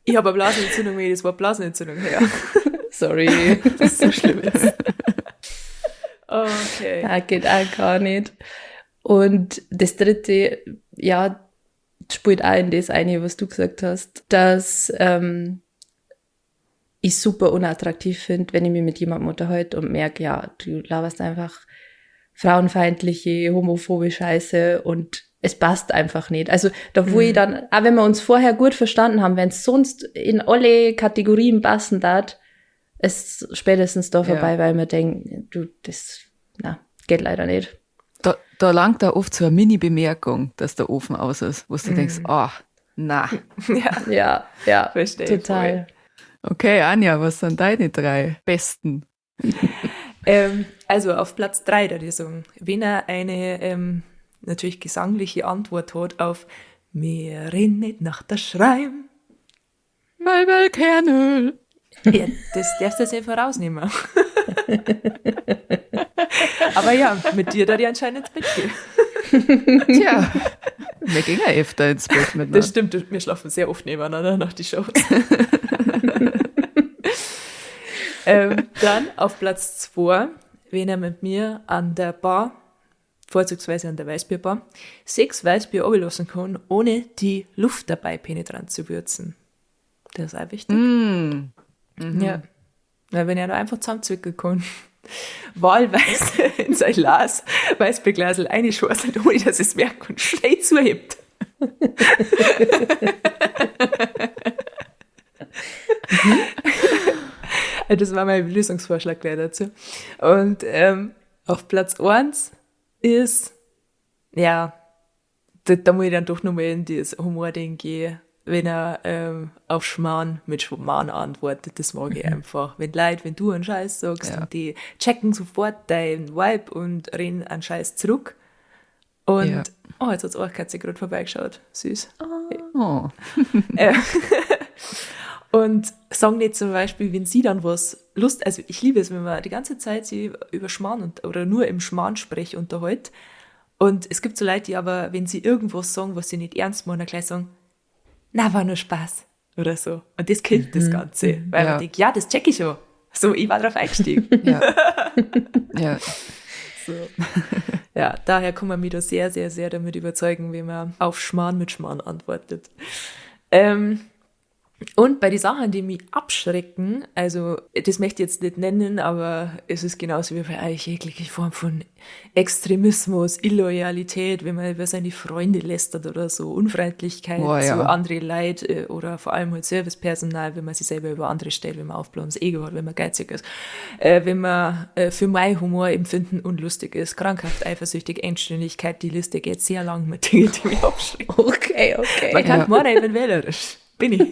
Ich habe eine Blasenentzündung, wenn ich das Wort Blasenentzündung her. Sorry. Das ist so schlimm ist. Okay. Ja, geht auch gar nicht. Und das dritte, ja, spielt auch in das eine, was du gesagt hast, dass ich super unattraktiv finde, wenn ich mich mit jemandem unterhalte und merke, ja, du laberst einfach frauenfeindliche, homophobe Scheiße und es passt einfach nicht. Also da wo ich dann, auch wenn wir uns vorher gut verstanden haben, wenn es sonst in alle Kategorien passen darf, ist spätestens da vorbei, weil wir denken, du, das, na, geht leider nicht. Da langt da oft so eine Mini-Bemerkung, dass der Ofen aus ist, wo du denkst, na. Ja, Verstehe total. Okay, Anja, was sind deine 3 besten? Also auf Platz 3 der Lesung, wenn er eine natürlich gesangliche Antwort hat auf "Mir rinnet nach der Schreim", Kernel. ja, das darfst du jetzt einfach rausnehmen. Aber ja, mit dir da die anscheinend ins Bett gehen. Tja, wir gehen ja öfter ins Bett miteinander. Das stimmt, wir schlafen sehr oft nebeneinander nach die Shows. Dann auf Platz 2, wenn er mit mir an der Bar, vorzugsweise an der Weißbierbar, 6 Weißbier runterlassen kann, ohne die Luft dabei penetrant zu würzen. Das ist auch wichtig. Ja. Weil wenn er da einfach zusammenzwickeln kann, wahlweise in sein Glas, Weißbierglasel reinschorselt, ohne dass es merkt und schnell zuhebt. Das war mein Lösungsvorschlag gleich dazu. Und auf Platz 1 ist, ja, da muss ich dann doch nochmal in das Humor-Ding gehen, wenn er auf Schmarrn mit Schmarrn antwortet. Das mag ich einfach. Wenn du einen Scheiß sagst und die checken sofort deinen Vibe und rennen einen Scheiß zurück. Und, jetzt hat das Ohrkatze gerade vorbeigeschaut. Süß. Oh. Und sagen nicht zum Beispiel, wenn sie dann was also ich liebe es, wenn man die ganze Zeit sie über Schmarrn oder nur im Schmarrn-Sprech unterhält. Und es gibt so Leute, die aber, wenn sie irgendwas sagen, was sie nicht ernst meinen, dann gleich sagen, na, war nur Spaß oder so. Und das killt das Ganze. Weil man denkt, ja, das check ich schon. So, ich war drauf eingestiegen. Ja. So. Ja, daher kann man mich da sehr, sehr, sehr damit überzeugen, wie man auf Schmarrn mit Schmarrn antwortet. Und bei den Sachen, die mich abschrecken, also das möchte ich jetzt nicht nennen, aber es ist genauso wie bei euch jegliche Form von Extremismus, Illoyalität, wenn man über seine Freunde lästert oder so, Unfreundlichkeit zu anderen Leuten oder vor allem halt Servicepersonal, wenn man sich selber über andere stellt, wenn man aufblasendes Ego hat, wenn man geizig ist, wenn man für mein Humorempfinden unlustig ist, krankhaft, eifersüchtig, Engstirnigkeit, die Liste geht sehr lang mit Dingen, die mich abschrecken. Okay. Man kann morgen eben wählerisch. Bin ich.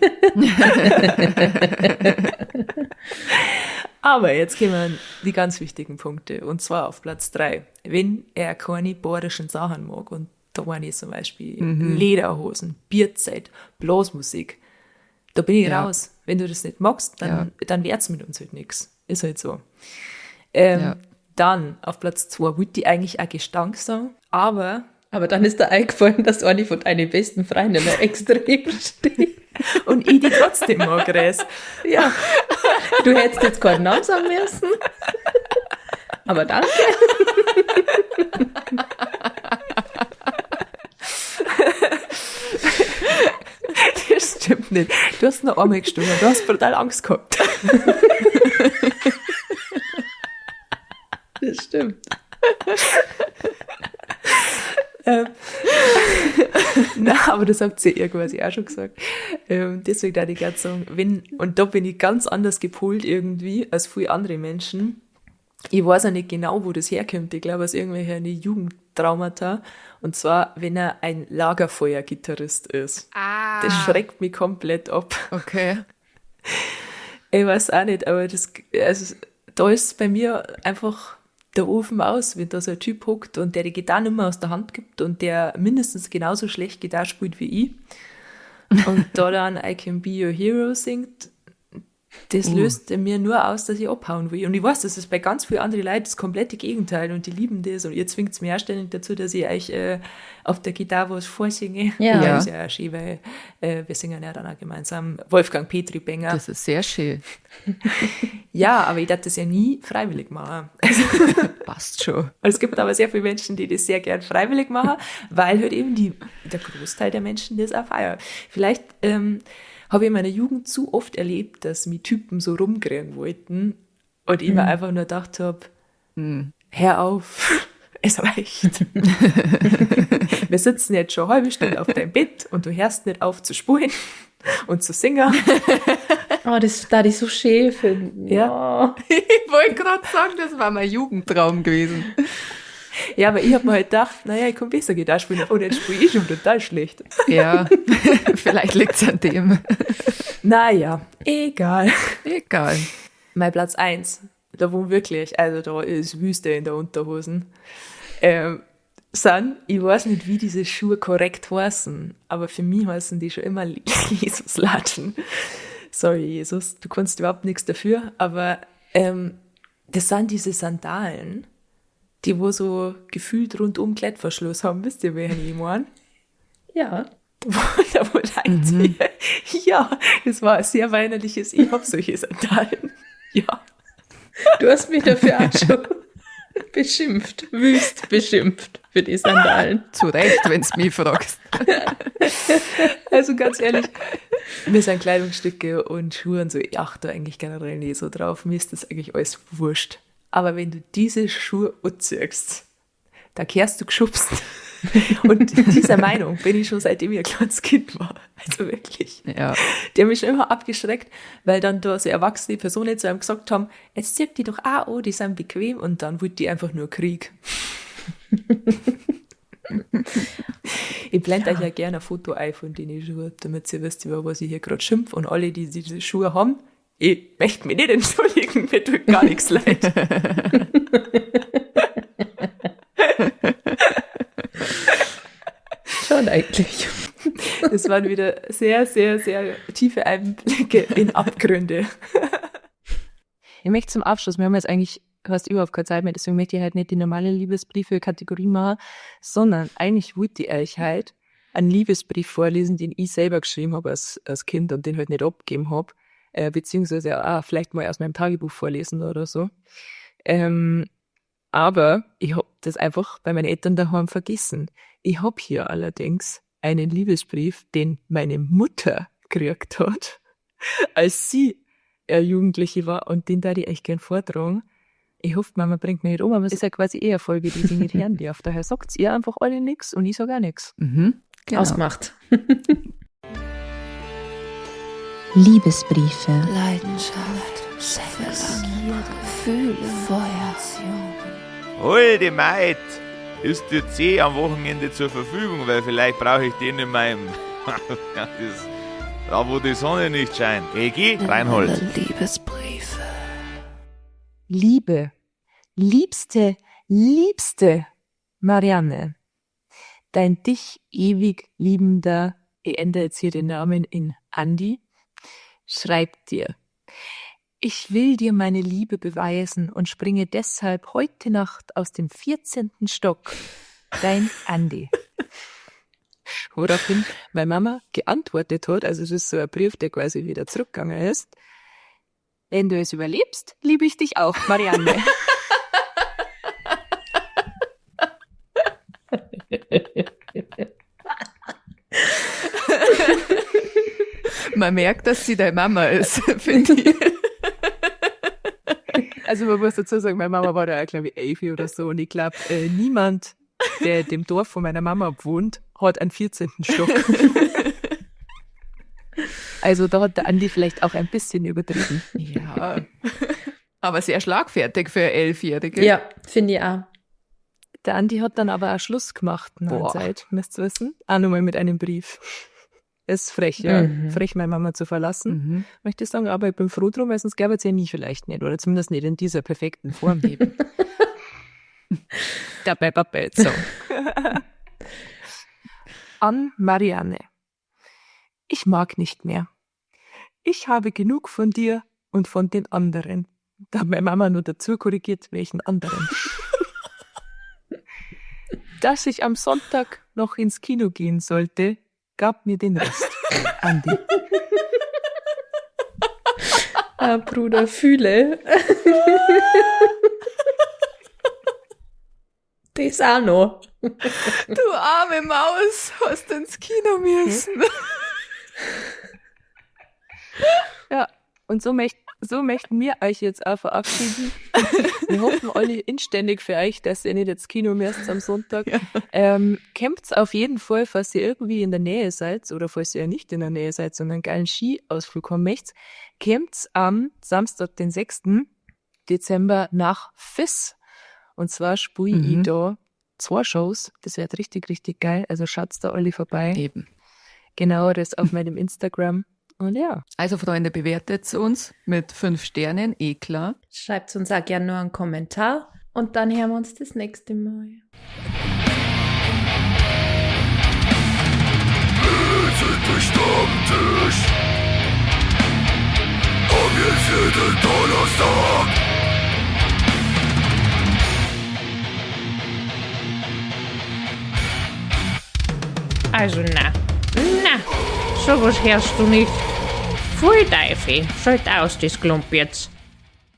Aber jetzt kommen die ganz wichtigen Punkte. Und zwar auf Platz 3. Wenn er keine bayerischen Sachen mag, und da waren jetzt zum Beispiel Lederhosen, Bierzeit, Blasmusik, da bin ich raus. Wenn du das nicht magst, dann wird's mit uns halt nichts. Ist halt so. Dann auf Platz 2 wollte ich eigentlich auch Gestank sagen, aber dann ist dir eingefallen, dass eine von deinen besten Freundinnen extrem steht. Und ich die trotzdem mag, Res. Ja. Du hättest jetzt keinen Namen sagen müssen. Aber danke. Das stimmt nicht. Du hast noch einmal gestimmt. Du hast brutal Angst gehabt. Das stimmt. Na, aber das habt ihr quasi auch schon gesagt. Deswegen da die gerade sagen, und da bin ich ganz anders gepolt irgendwie als viele andere Menschen. Ich weiß auch nicht genau, wo das herkommt. Ich glaube, aus irgendwelchen Jugendtraumata. Und zwar, wenn er ein Lagerfeuer-Gitarrist ist. Das schreckt mich komplett ab. Okay. Ich weiß auch nicht, aber da ist bei mir einfach der Ofen aus, wenn da so ein Typ hockt und der die Gitarre nicht mehr aus der Hand gibt und der mindestens genauso schlecht Gitarre spielt wie ich. Und da dann I Can Be Your Hero singt, das löst in mir nur aus, dass ich abhauen will. Und ich weiß, das ist bei ganz vielen anderen Leuten das komplette Gegenteil und die lieben das. Und ihr zwingt es mir auch ständig dazu, dass ich euch auf der Gitarre was vorsinge. Ja. Das ist ja auch schön, weil wir singen ja dann auch gemeinsam Wolfgang Petri Benger. Das ist sehr schön. Ja, aber ich darf das ja nie freiwillig machen. Passt schon. Es gibt aber sehr viele Menschen, die das sehr gern freiwillig machen, weil halt eben der Großteil der Menschen das auch feiert. Vielleicht habe ich in meiner Jugend zu oft erlebt, dass mich Typen so rumkriegen wollten und ich mir einfach nur gedacht habe, hör auf, es reicht. Wir sitzen jetzt schon eine halbe Stunde auf deinem Bett und du hörst nicht auf zu spulen und zu singen. Oh, das da ich so schön finden. Ja. Ich wollte gerade sagen, das war mein Jugendtraum gewesen. Ja, aber ich habe mir halt gedacht, naja, ich kann besser Gitarre spielen und jetzt spiele ich schon total schlecht. Ja, vielleicht liegt es an dem. Naja, egal. Egal. Mein Platz 1, da wo wirklich, also da ist Wüste in der Unterhosen, sind, ich weiß nicht, wie diese Schuhe korrekt heißen, aber für mich heißen die schon immer Jesuslatschen. Sorry, Jesus, du kannst überhaupt nichts dafür, aber das sind diese Sandalen, die wo so gefühlt rundum Klettverschluss haben. Wisst ihr, wer ich meine? Ja. Da wo Leute, ja, das war ein sehr weinerliches, ich habe solche Sandalen. Ja. Du hast mich dafür auch schon beschimpft, wüst beschimpft für die Sandalen. Zu Recht, wenn du mich fragst. Also ganz ehrlich, mir sind Kleidungsstücke und Schuhe und so, ich achte eigentlich generell nicht so drauf. Mir ist das eigentlich alles wurscht. Aber wenn du diese Schuhe anziehst, da kehrst du geschubst. Und dieser Meinung bin ich schon seitdem ich ein kleines Kind war. Also wirklich. Ja. Die haben mich schon immer abgeschreckt, weil dann da so erwachsene Personen zu einem gesagt haben, jetzt zieh die doch auch an, die sind bequem und dann wird die einfach nur Krieg. Ich blende euch ja gerne ein Foto ein von den Schuhen, damit ihr wisst, über was ich hier gerade schimpfe. Und alle, die diese Schuhe haben, ich möchte mich nicht entschuldigen, mir tut gar nichts leid. Schon eigentlich. Das waren wieder sehr, sehr, sehr tiefe Einblicke in Abgründe. Ich möchte zum Abschluss, wir haben jetzt eigentlich hast überhaupt keine Zeit mehr, deswegen möchte ich halt nicht die normale Liebesbriefe-Kategorie machen, sondern eigentlich wollte ich euch halt einen Liebesbrief vorlesen, den ich selber geschrieben habe als Kind und den halt nicht abgegeben habe, beziehungsweise auch vielleicht mal aus meinem Tagebuch vorlesen oder so. Aber ich habe das einfach bei meinen Eltern daheim vergessen. Ich habe hier allerdings einen Liebesbrief, den meine Mutter gekriegt hat, als sie Jugendliche war, und den darf ich echt gern vortragen. Ich hoffe, Mama bringt mich nicht um, aber es ist ja quasi eher eine Folge, die sie nicht hören darf. Daher sagt ihr einfach alle nichts und ich sage auch nichts. Mhm, genau. Ausgemacht. Liebesbriefe, Leidenschaft, Sex, Gefühle, Feuer. Hol die Maid! Ist dir C am Wochenende zur Verfügung, weil vielleicht brauche ich den in meinem... da, wo die Sonne nicht scheint. Egi, Reinhold. Liebesbriefe. Liebe, liebste Marianne, dein dich ewig liebender, ich ändere jetzt hier den Namen in Andi, schreibt dir: Ich will dir meine Liebe beweisen und springe deshalb heute Nacht aus dem 14. Stock. Dein Andi. Woraufhin meine Mama geantwortet hat, also es ist so ein Brief, der quasi wieder zurückgegangen ist: Wenn du es überlebst, liebe ich dich auch, Marianne. Man merkt, dass sie deine Mama ist, finde ich. Also man muss dazu sagen, meine Mama war da, glaube ich, 11 oder so, und ich glaube, niemand, der dem Dorf von meiner Mama wohnt, hat einen 14. Stock. Also da hat der Andi vielleicht auch ein bisschen übertrieben. Ja, aber sehr schlagfertig für eine 11-Jährige. Ja, finde ich auch. Der Andi hat dann aber auch Schluss gemacht nach einer Boah. Zeit, müsst ihr wissen. Auch nochmal mit einem Brief. Ist frech, ja. Mhm. Frech, meine Mama zu verlassen, möchte ich sagen. Aber ich bin froh drum, weil sonst gäbe es ja nie vielleicht nicht. Oder zumindest nicht in dieser perfekten Form eben. Dabei Papa jetzt so. An Marianne. Ich mag nicht mehr. Ich habe genug von dir und von den anderen. Da hat meine Mama nur dazu korrigiert, welchen anderen. Dass ich am Sonntag noch ins Kino gehen sollte, gab mir den Rest. Andi. Bruder, fühle. Das auch noch. Du arme Maus, hast ins Kino müssen. Ja, und so möchten wir euch jetzt auch verabschieden. Wir hoffen alle inständig für euch, dass ihr nicht ins Kino müsst am Sonntag. Kämpft's auf jeden Fall, falls ihr irgendwie in der Nähe seid oder falls ihr nicht in der Nähe seid, sondern einen geilen Skiausflug haben möchtet, kämpft's am Samstag, den 6. Dezember nach Fiss. Und zwar spiele ich da 2 Shows. Das wird richtig, richtig geil. Also schaut's da alle vorbei. Eben. Genaueres auf meinem Instagram. Und ja. Also Freunde, bewertet uns mit 5 Sternen, klar. Schreibt uns auch gerne noch einen Kommentar und dann hören wir uns das nächste Mal. Stammtisch. Am jeden Donnerstag. Also na, sowas hörst du nicht. Voll Teufel, schalt aus das Klump jetzt.